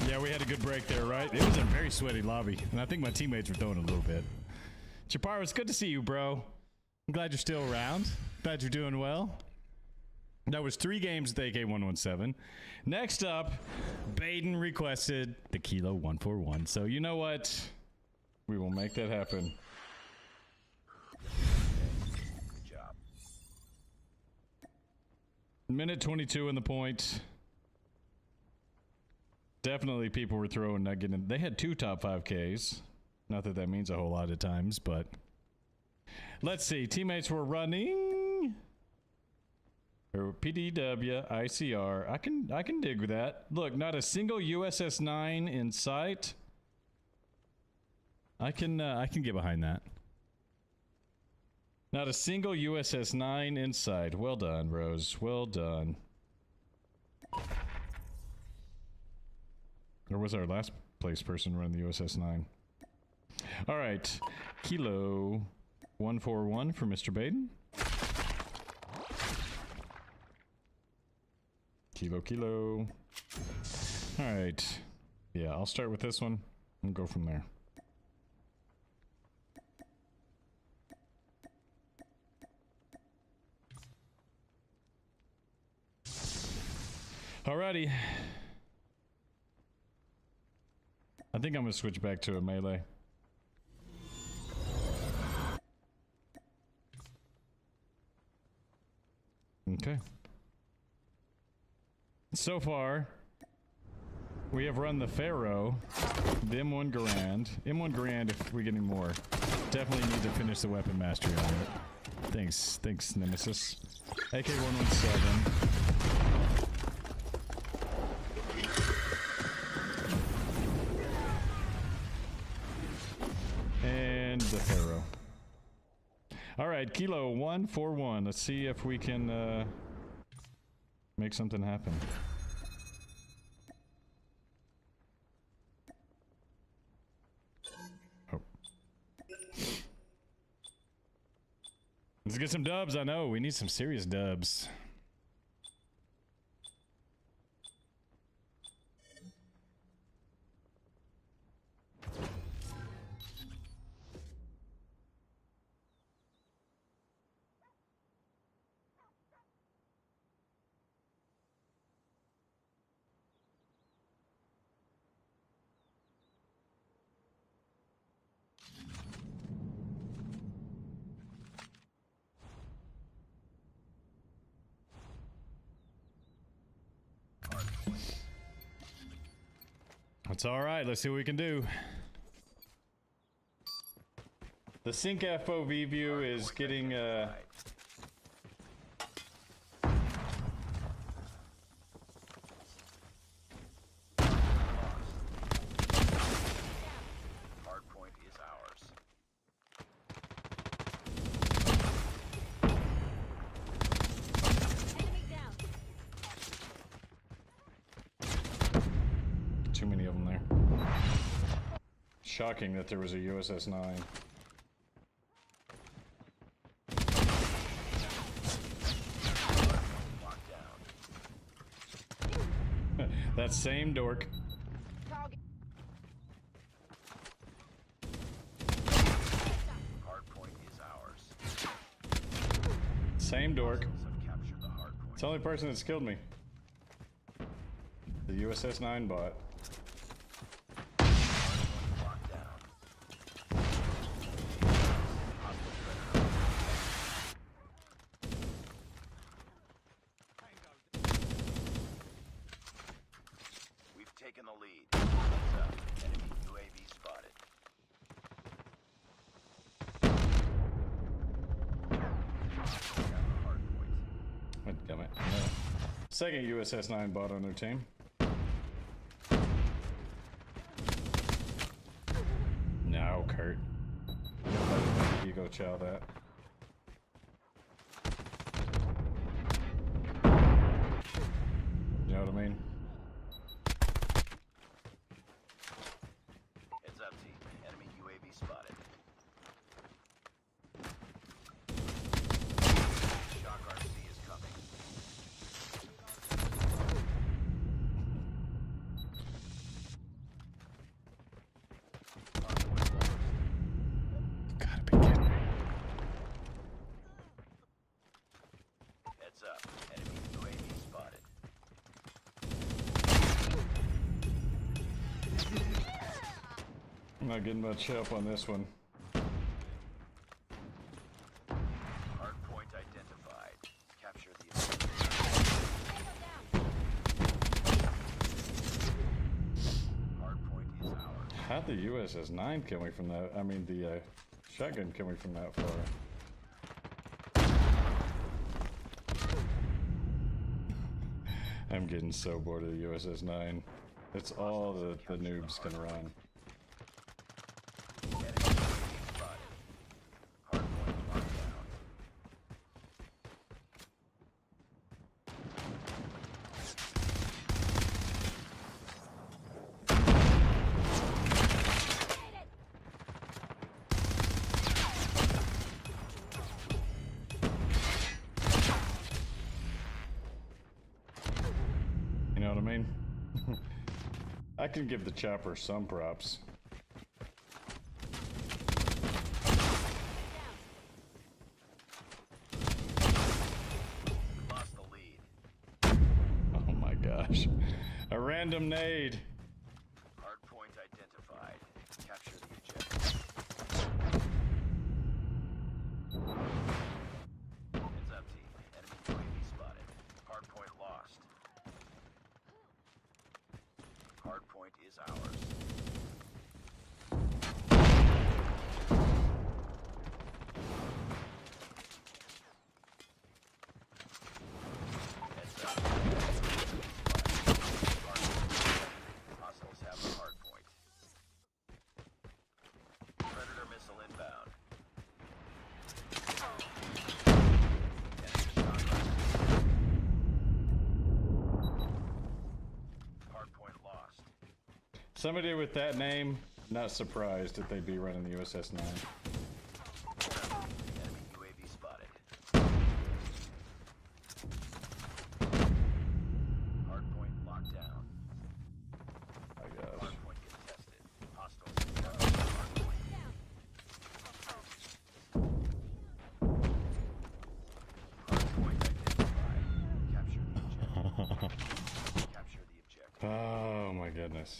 Yeah, we had a good break there, right? It was a very sweaty lobby, and I think my teammates were throwing a little bit. Chaparro, it's good to see you, bro. I'm glad you're still around. Glad you're doing well. That was 3 games with AK-117. Next up, Baden requested the Kilo 141. So you know what? We will make that happen. Good job. Minute 22 in the point. Definitely people were throwing, not getting. They had 2 top 5Ks. Not that that means a whole lot of times, but let's see. Teammates were running. Or PDW, ICR. I can dig with that. Look, not a single USS 9 in sight. I can get behind that. Not a single USS 9 in sight. Well done, Rose. Well done. Or was our last place person running the USS 9? All right. Kilo 141 for Mr. Baden. Kilo. All right. Yeah, I'll start with this one and go from there. Alrighty. I think I'm gonna switch back to a melee. Okay. So far, we have run the Pharaoh, the M1 Garand. M1 Garand if we get any more. Definitely need to finish the weapon mastery on it. Thanks, Nemesis. AK-117. And the Pharaoh. Alright, Kilo 141. Let's see if we can make something happen. Oh. Let's get some dubs. I know we need some serious dubs. It's all right. Let's see what we can do. The Sync FOV view is getting Hardpoint is ours. Enemy down. too many of them there. Shocking that there was a USS 9. Locked down. That same dork. Target. Hardpoint is ours. Same dork. Hostiles have captured the hardpoint. It's the only person that's killed me. The USS 9 bot. Locked down. We've taken the lead. Heads up. Enemy UAV spotted. Got the hardpoint. God damn it. No. Second USS 9 bot on their team. No, Kurt. You go chow that. You know what I mean? Heads up, team. Enemy UAV spotted. Shock RC is coming. Hardpoint lost. Gotta be kidding me. Heads up. Enemy UAV spotted. I'm not getting much help on this one. Hardpoint identified. Capture the objective. Tango down. How'd the USS 9 kill me from that? I mean, the shotgun kill me from that far. I'm getting so bored of the USS 9. It's all the noobs can run. Enemy UAV spotted. Hardpoint locked down. You know what I mean? I can give the chopper some props. Lost the lead. Oh my gosh. A random nade. Hardpoint identified. Capture the objective. Heads up, team. Enemy UAV spotted. Hardpoint lost. Hardpoint is ours. Heads up. Hostiles have the hardpoint. Predator missile inbound. Enemy shot. Hardpoint lost. Somebody with that name, not surprised that they'd be running the USS 9. Enemy UAV spotted. Hardpoint locked down. My gosh. Hardpoint contested. Hostiles have the hardpoint. Hardpoint identified. Capture the objective. Capture the objective. Oh my goodness.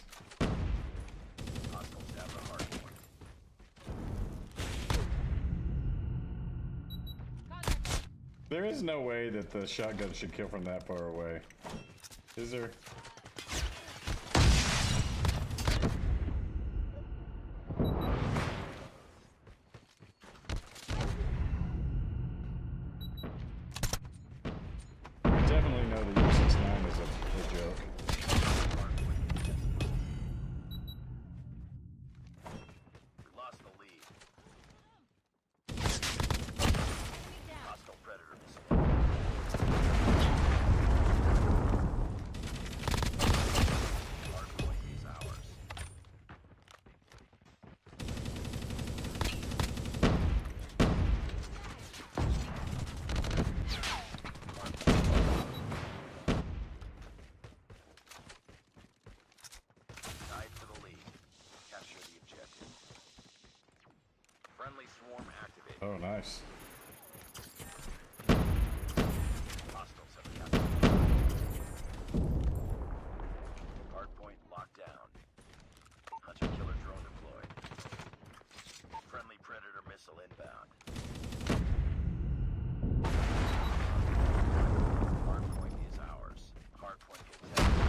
Hostiles have the hardpoint. There is no way that the shotgun should kill from that far away. Is there? We definitely know the USS 9 is a joke. Hardpoint contested. We lost the lead. Hostile predator missile. Hardpoint is ours. Tied for the lead. Capture the objective. Friendly swarm activated. Oh, nice. Hostiles have captured the hardpoint. Hardpoint locked down. Hunter-killer drone deployed. Friendly predator missile inbound. Hardpoint is ours. Hardpoint contested.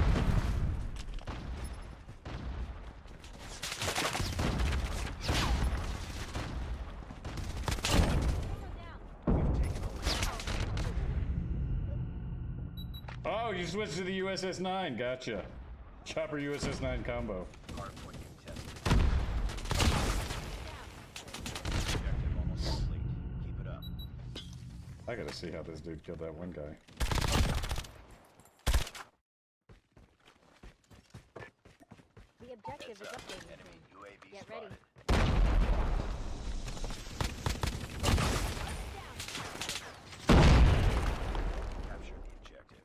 We've taken the lead. Oh, you switched to the USS 9. Gotcha. Chopper USS 9 combo. Hardpoint contested. Objective almost complete. Keep it up. I gotta see how this dude killed that one guy. The objective Heads is up. updating Enemy soon. UAV Get spotted. ready. Capture the objective.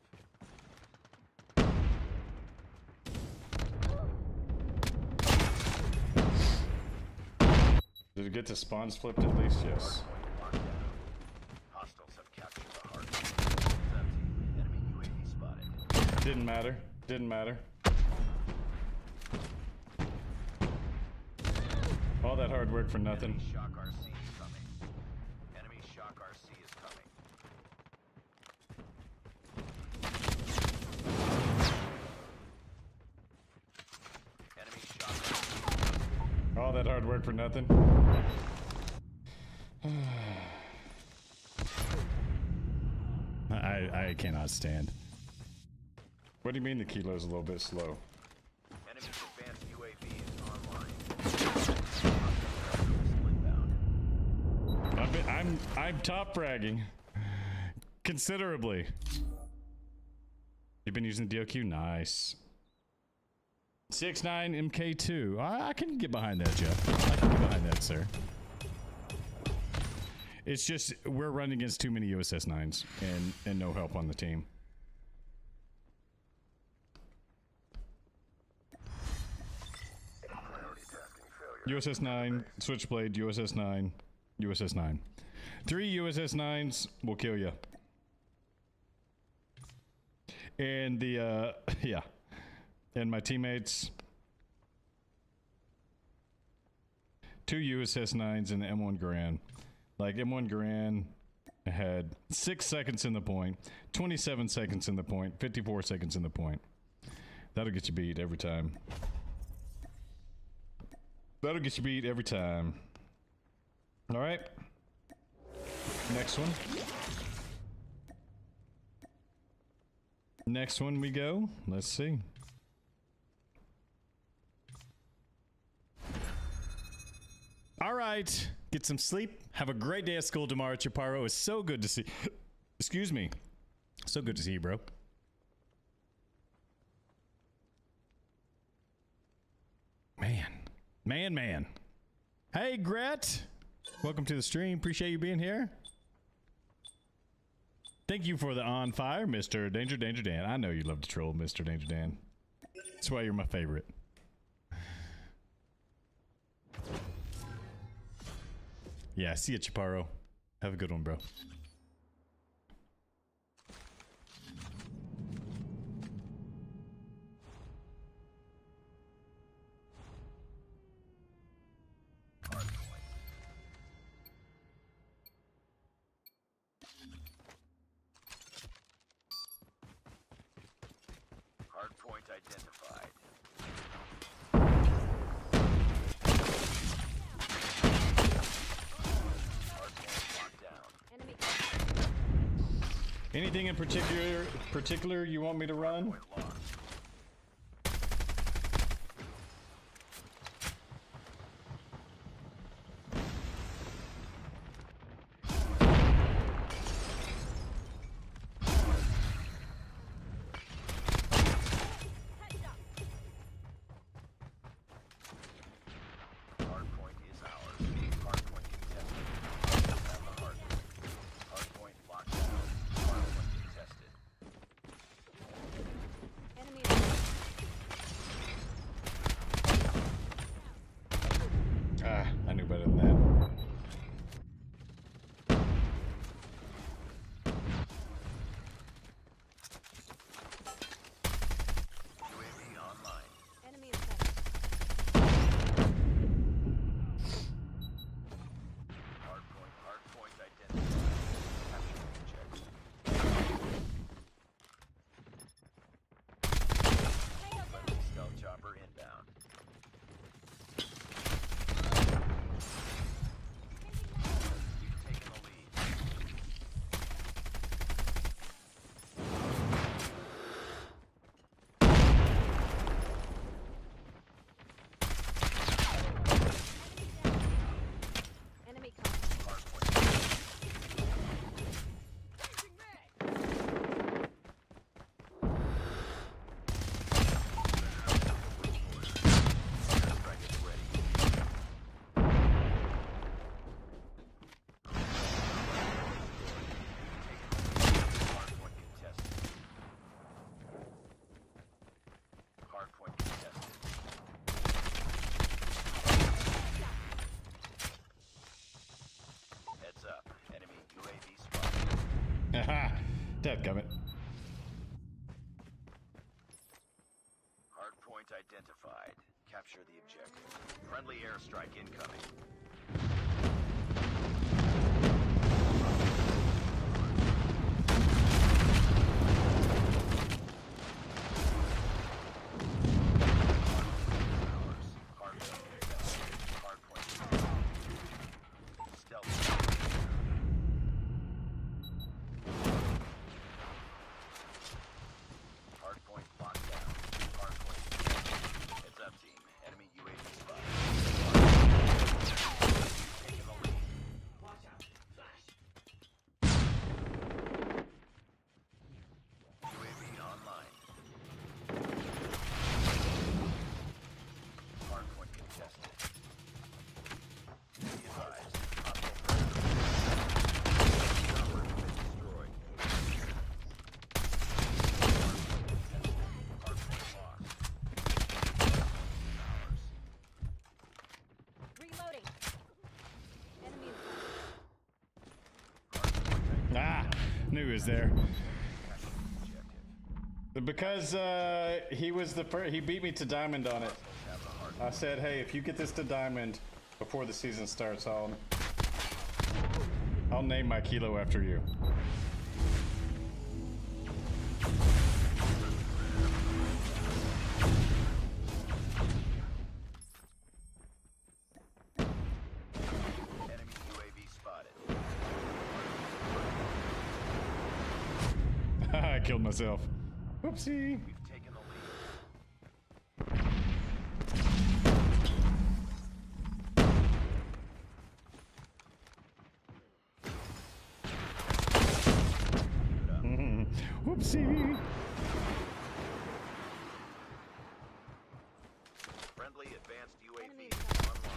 Did it get to spawns flipped at least? Yes. Hardpoint locked down. Hostiles have captured the hardpoint. Heads up, team. Enemy UAV spotted. Didn't matter. Didn't matter. All that hard work for nothing. Enemy Shock RC is coming. Enemy Shock RC is coming. Enemy Shock RC. All that hard work for nothing. I cannot stand. What do you mean the kilo's a little bit slow? Enemy's advanced UAV is online. Inbound. I'm top fragging considerably. You've been using the DOQ? Nice. 6.9 MK2. I can get behind that, Jeff. I can get behind that, sir. It's just we're running against too many USS 9s and no help on the team. USS 9, Switchblade, USS 9, USS 9. 3 USS 9s will kill you. And the, yeah. And my teammates. 2 USS 9s and the M1 Garand. Like, M1 Garand had 6 seconds in the point, 27 seconds in the point, 54 seconds in the point. That'll get you beat every time. That'll get you beat every time. All right. Next one. Next one we go. Let's see. All right. Get some sleep. Have a great day at school tomorrow, Chaparro. It's so good to see. Excuse me. So good to see you, bro. Man. Hey, Gret. Welcome to the stream. Appreciate you being here. Thank you for the on fire, Mr. Danger Dan. I know you love to troll, Mr. Danger Dan. That's why you're my favorite. Yeah, see you, Chaparro. Have a good one, bro. Hardpoint identified. Hardpoint locked down. Enemy. Anything in particular you want me to run? Point lost. Hardpoint is ours. Hardpoint contested. Have the hardpoint. Hardpoint locked down. Hardpoint contested. Enemy. Ah, I knew better than that. UAV online. Enemy is set. Hardpoint identified. Capture the objective. Friendly stealth chopper inbound. We've taken the lead. Enemy coming. Hardpoint. Strike is ready. Hardpoint contested. Hardpoint contested. Heads up. Enemy UAV spotted. Haha, dadgummit. Hardpoint identified. Capture the objective. Friendly airstrike incoming. Hardpoint contested. Be advised, hostile predator has been destroyed. Hardpoint lost. Ours. Reloading. Enemy in Ah, knew he was there. Objective. Because he was the first, he beat me to diamond on it. Have the hard I said, hey, if you get this to diamond before the season starts, I'll name my kilo after you. enemy UAV spotted. I killed myself. Whoopsie. We've taken the lead. Whoopsie. Friendly advanced UAV Enemy online.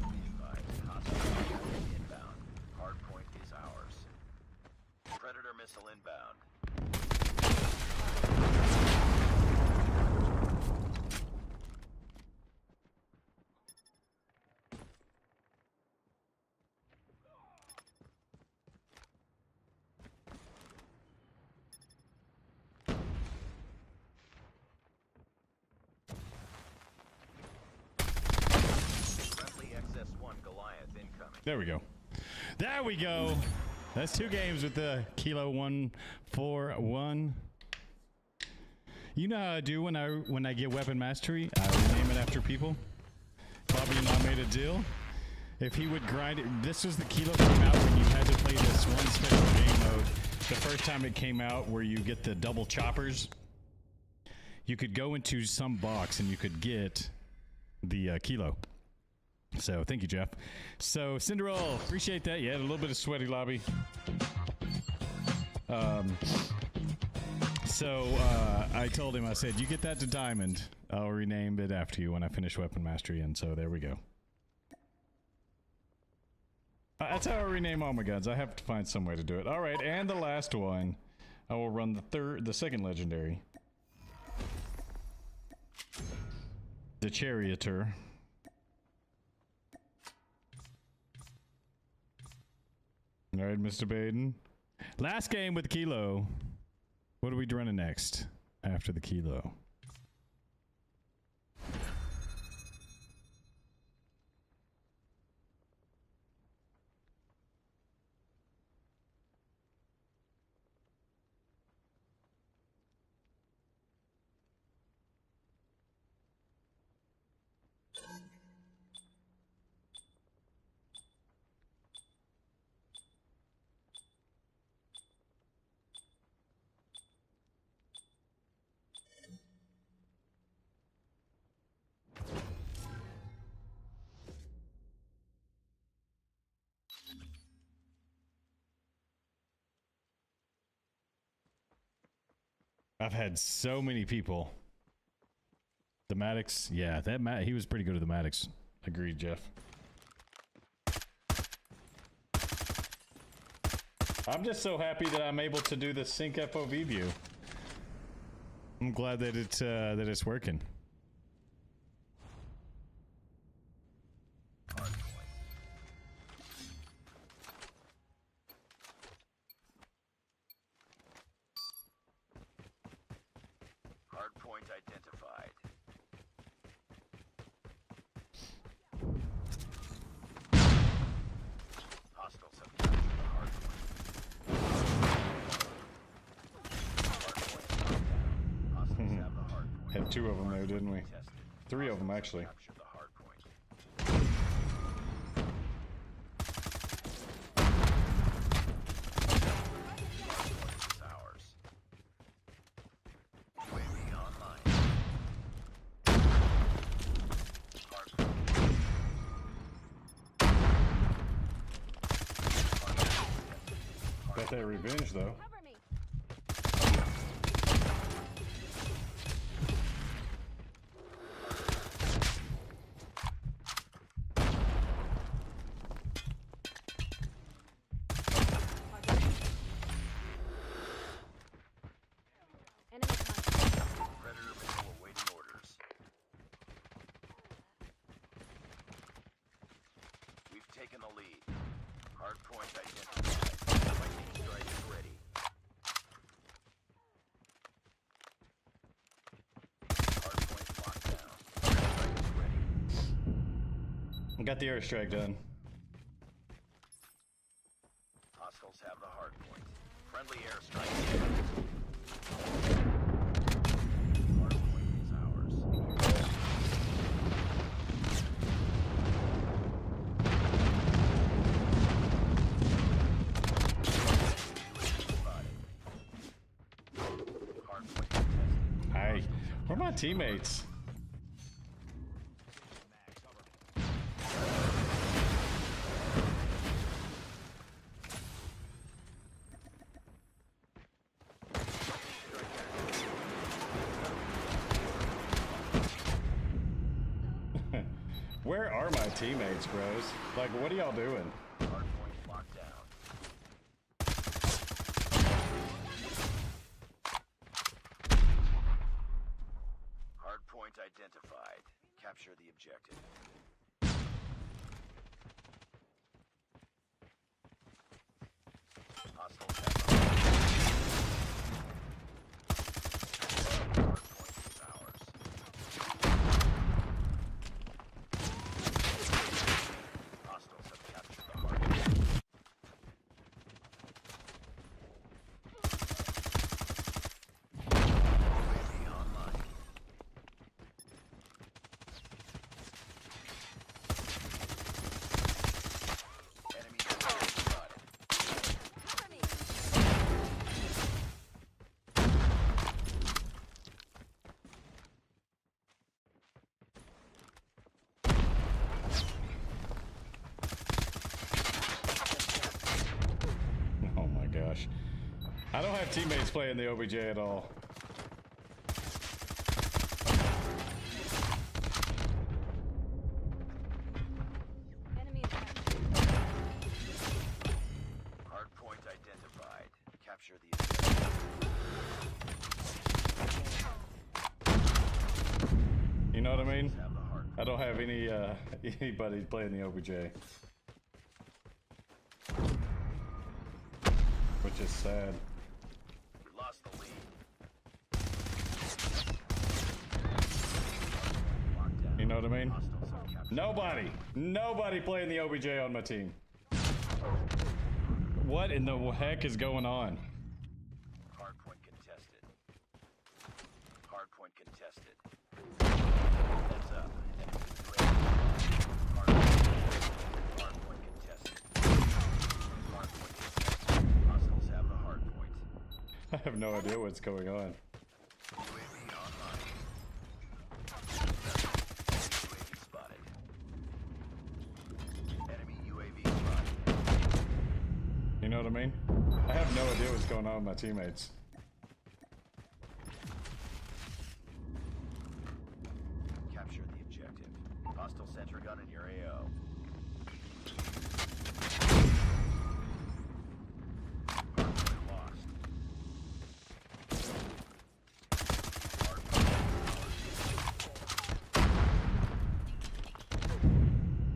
Be advised, hostile inbound. Hardpoint is ours. Predator missile inbound. Friendly XS-1 Goliath incoming. There we go. There we go. That's 2 games with the Kilo 141. You know how I do when I get weapon mastery? I rename it after people. Bobby and I made a deal. If he would grind it, this was the Kilo came out when you had to play this one special game mode. The first time it came out where you get the double choppers. You could go into some box and you could get the Kilo. So thank you, Jeff. So Cinderella, appreciate that. You had a little bit of sweaty lobby. I told him, I said, you get that to diamond, I'll rename it after you when I finish weapon mastery. And so there we go. That's how I rename all my guns. I have to find some way to do it. All right, and the last one, I will run the second legendary, the Charioteer. All right, Mr. Baden. Last game with the Kilo. What are we running next after the Kilo? I've had so many people. The Maddox, yeah, that he was pretty good at the Maddox. Agreed, Jeff. I'm just so happy that I'm able to do the sync FOV view. I'm glad that it's working. Hardpoint identified. Hostiles have captured the hardpoint. Hardpoint is knocked down. Hostiles have the hardpoint. Had 2 of them there, didn't we? Tested. 3 of them, actually. Captured the hardpoint. Hardpoint is ours. UAV online. Hardpoint. Got that revenge, though. Cover me. Hardpoint identified. Lightning strike ready. Hardpoint locked down. Strike is ready. Got the airstrike done. Hostiles have the hardpoint. Friendly airstrike. Hardpoint is ours. Spotted. Hardpoint contested. Hey, where are my teammates? Where are my teammates, bros? Like, what are y'all doing? Hardpoint locked down. Hardpoint identified. Capture the objective. Hostiles have the hardpoint is ours. Hostiles have captured the hardpoint. UAV online. Enemy UAV spotted. Cover me. Oh my gosh. I don't have teammates playing the OBJ at all. Enemy attack. Hardpoint identified. Capture the objective. You know what I mean? Have the hardpoint. I don't have any anybody playing the OBJ. Which is sad. We lost the lead. Locked down. You know what I mean? Hostiles have captured. Nobody playing the OBJ on my team. What in the heck is going on? Hardpoint contested. Hardpoint contested. Heads up. Enemy UAV. Hardpoint contested. Hardpoint contested. Hostiles have the hardpoint. I have no idea what's going on. UAV online. Enemy UAV spotted. Enemy UAV spotted. You know what I mean? I have no idea what's going on with my teammates. Capture the objective. Hostile sentry gun in your AO. Hardpoint lost.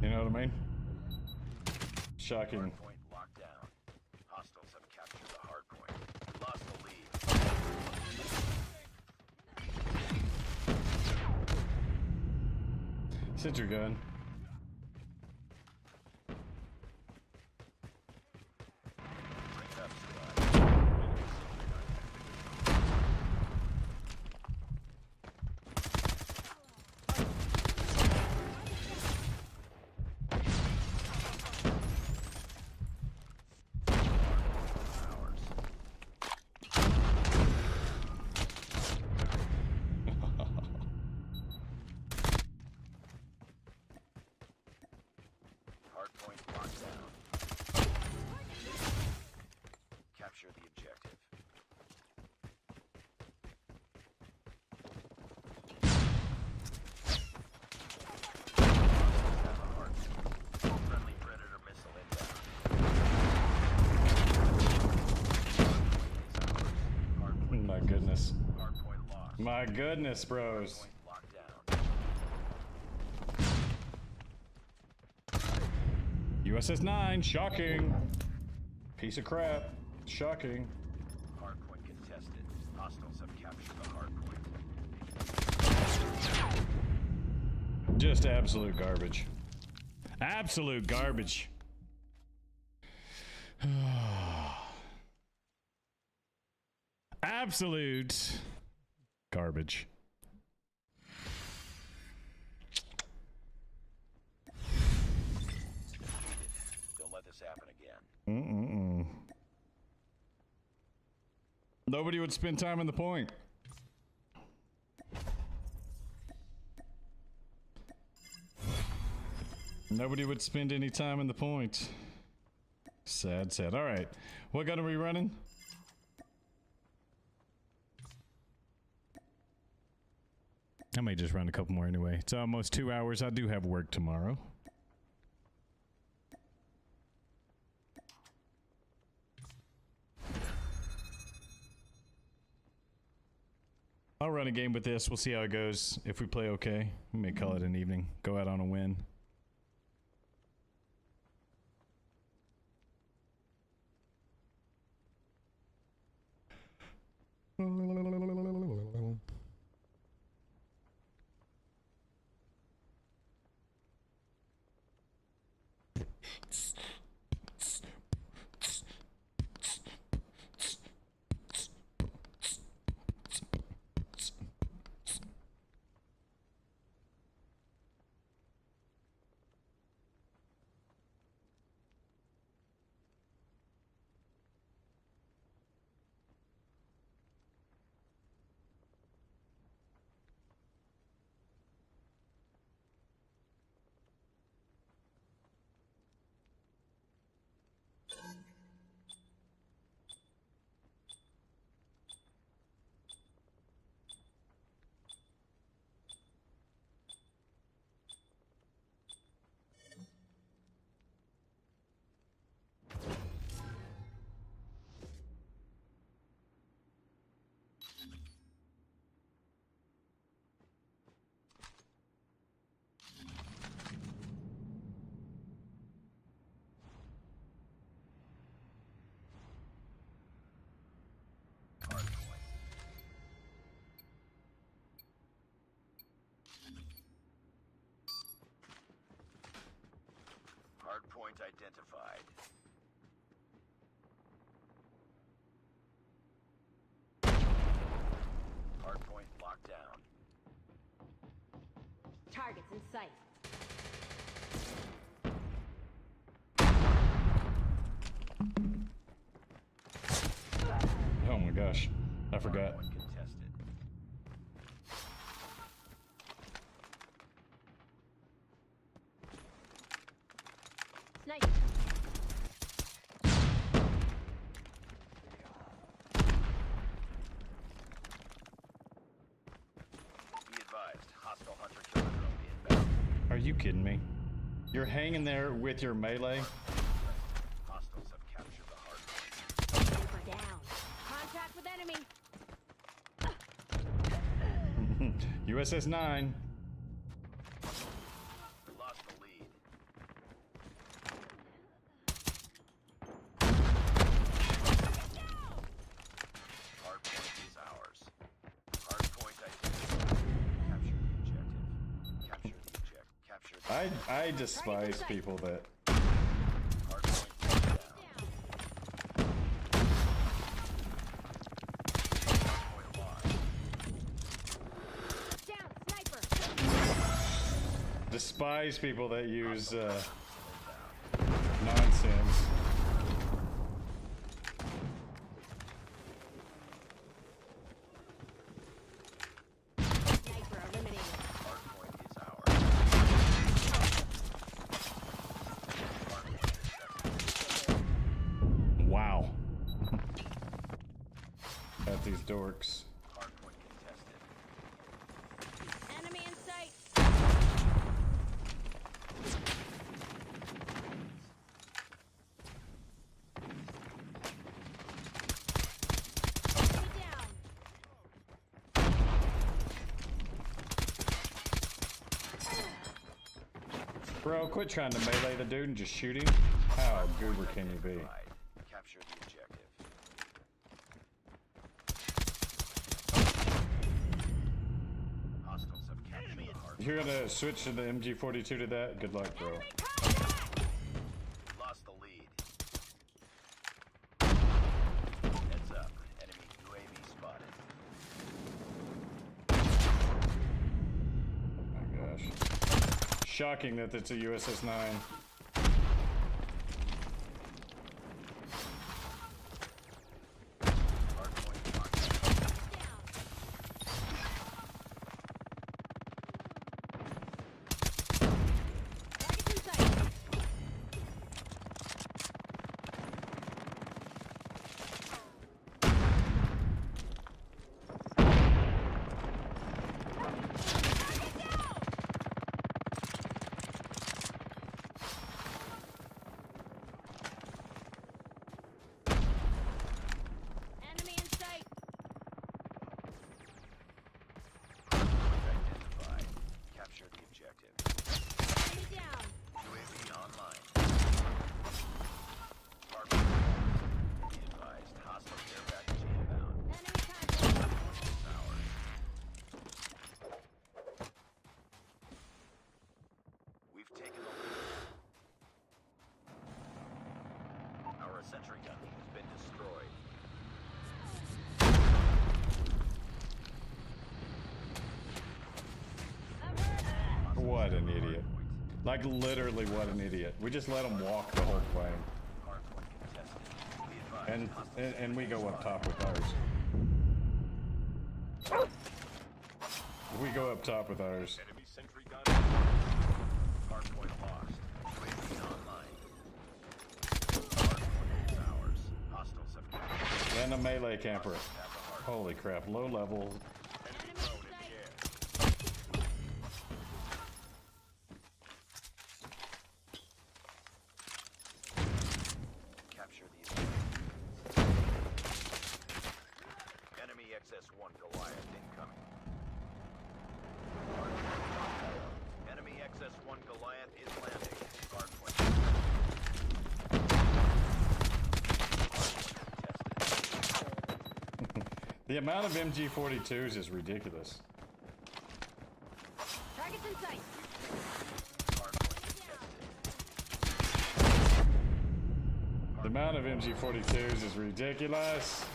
You know what I mean? Shocking. Hardpoint locked down. Hostiles have captured the hardpoint. We lost the lead. Sentry gun. Bring it up, squad. Ours. Hardpoint locked down. Capture the objective. Hostiles have the hardpoint. Friendly Predator missile inbound. Hardpoint My goodness. Hardpoint lost. My goodness, bros. Point locked down. USS 9, shocking. Piece of crap. Shocking. Hardpoint contested. Hostiles have captured the hardpoint. Just absolute garbage. Absolute garbage. Absolute garbage. Don't let this happen again. Nobody would spend time in the point. Nobody would spend any time in the point. Sad, sad. All right. What gun are we running? I may just run a couple more anyway. It's almost 2 hours. I do have work tomorrow. I'll run a game with this. We'll see how it goes. If we play okay, we may call it an evening. Go out on a win. Hardpoint identified. Hardpoint locked down. Targets in sight. Oh my gosh. I forgot. Hardpoint contested. Sniper. Be advised, hostile hunter killer drone inbound. Are you kidding me? You're hanging there with your melee? Hostiles have captured the hardpoint. Sniper down. Contact with enemy. USS 9. Lost the lead. Hardpoint is ours. Hardpoint identified. Capture the objective. Capture the object. I despise people that Hardpoint taken down. Hardpoint lost. Down. Sniper. despise people that use nonsense. Sniper eliminated. Hardpoint is ours. Wow. At these dorks. Hardpoint contested. Enemy in sight. Enemy down. Bro, quit trying to melee the dude and just shoot him. How goober can you be? Capture the objective. Hostiles have captured the hard If you're gonna switch to the MG42 to that, good luck, bro. Enemy contact! Lost the lead. Heads up. Enemy UAV spotted. Oh my gosh. Shocking that it's a USS-9. Hardpoint contact. Down. Targets in sight. Target down! Enemy in sight. Identified. Capture the objective. Enemy down. UAV online. Hardpoint. Be advised. Hostile care package inbound. Enemy contact. Ours. We've taken the lead. Our sentry gun has been destroyed. I'm hurt. What an idiot. Like, literally, what an idiot. We just let him walk the whole way. Hardpoint contested. Be advised. And we go up top with ours. We go up top with ours. Enemy sentry gun. Hardpoint lost. UAV online. Hardpoint is ours. Hostiles have captured. And a melee camper. Have the hard. Holy crap, low level. Enemy in Drone in sight. the air. Capture the objective. Enemy XS-1 Goliath incoming. Enemy XS-1 Goliath is landing. Hardpoint. Hardpoint contested. The amount of MG42s is ridiculous. Targets in sight. Hardpoint contested. The amount of MG42s is ridiculous.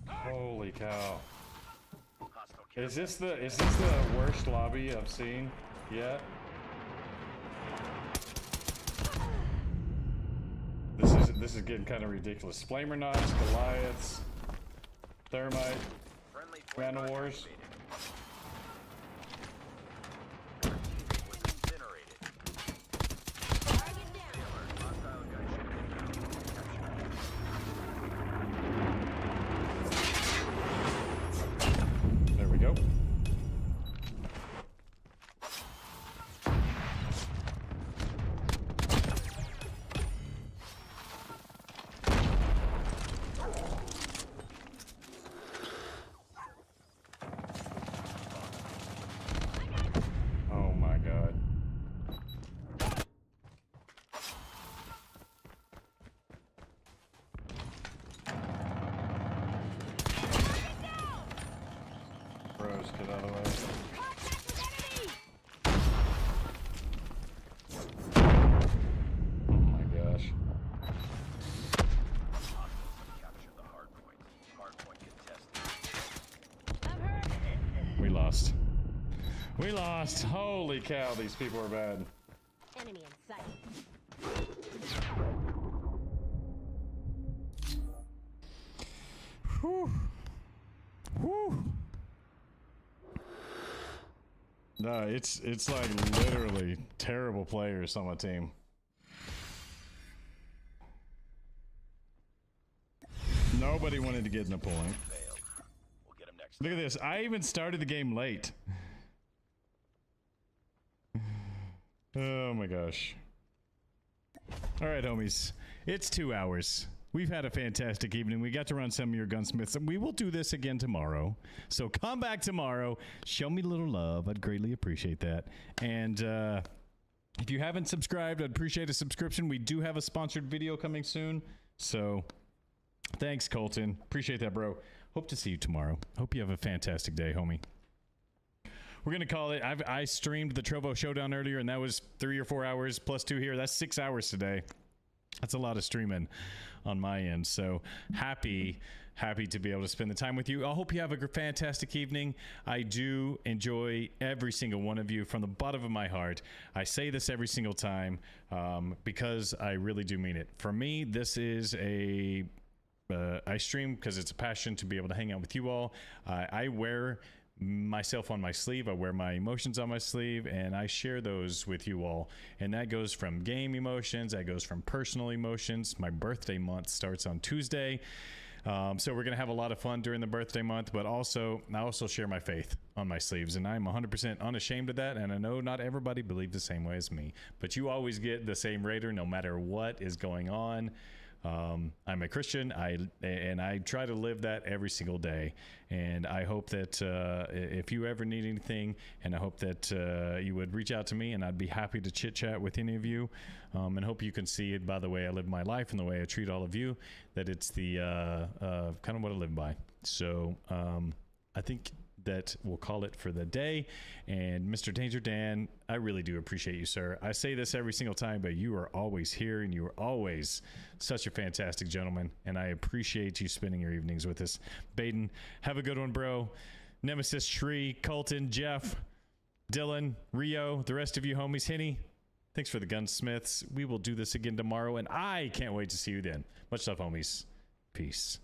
Holy cow. Is this the worst lobby I've seen yet? This is getting kind of ridiculous. Flamer knives, Goliaths, Thermite, Man of Wars. Target down. There we go. Oh my god. Bros, get out of the way. Contact with enemy. Oh my gosh. Capture the hardpoint. Hardpoint contested. I'm hurt. We lost. We lost. Holy cow, these people are bad. Enemy in sight. Whew. Whew. No, it's like literally terrible players on my team. Nobody wanted to get in a point. Failed. We'll get him next. Look at this. I even started the game late. Oh my gosh. All right, homies. It's 2 hours. we've had a fantastic evening. We got to run some of your gunsmiths. We will do this again tomorrow. So come back tomorrow. Show me a little love. I'd greatly appreciate that. And if you haven't subscribed, I'd appreciate a subscription. We do have a sponsored video coming soon. So thanks, Colton. Appreciate that, bro. Hope to see you tomorrow. Hope you have a fantastic day, homie. We're going to call it. I streamed the Trovo Showdown earlier, and that was 3 or 4 hours plus 2 here. That's 6 hours today. That's a lot of streaming on my end. So happy to be able to spend the time with you. I hope you have a fantastic evening. I do enjoy every single one of you from the bottom of my heart. I say this every single time because I really do mean it. For me, this is I stream because it's a passion to be able to hang out with you all. I wear myself on my sleeve. I wear my emotions on my sleeve, and I share those with you all. And that goes from game emotions, that goes from personal emotions. My birthday month starts on Tuesday. So we're going to have a lot of fun during the birthday month, but I also share my faith on my sleeves, and I'm 100% unashamed of that. And I know not everybody believes the same way as me, but you always get the same Raider no matter what is going on. I'm a Christian, and I try to live that every single day. And I hope that if you ever need anything, and I hope that you would reach out to me, and I'd be happy to chit chat with any of you. And hope you can see it by the way I live my life and the way I treat all of you, that it's the kind of what I live by. So I think that we'll call it for the day. And Mr. Danger Dan, I really do appreciate you, sir. I say this every single time, but you are always here, and you are always such a fantastic gentleman, and I appreciate you spending your evenings with us. Baden, have a good one, bro. Nemesis, Shri, Colton, Jeff, Dylan, Rio, the rest of you homies. Henny, thanks for the gunsmiths. We will do this again tomorrow, and I can't wait to see you then. Much love, homies. Peace.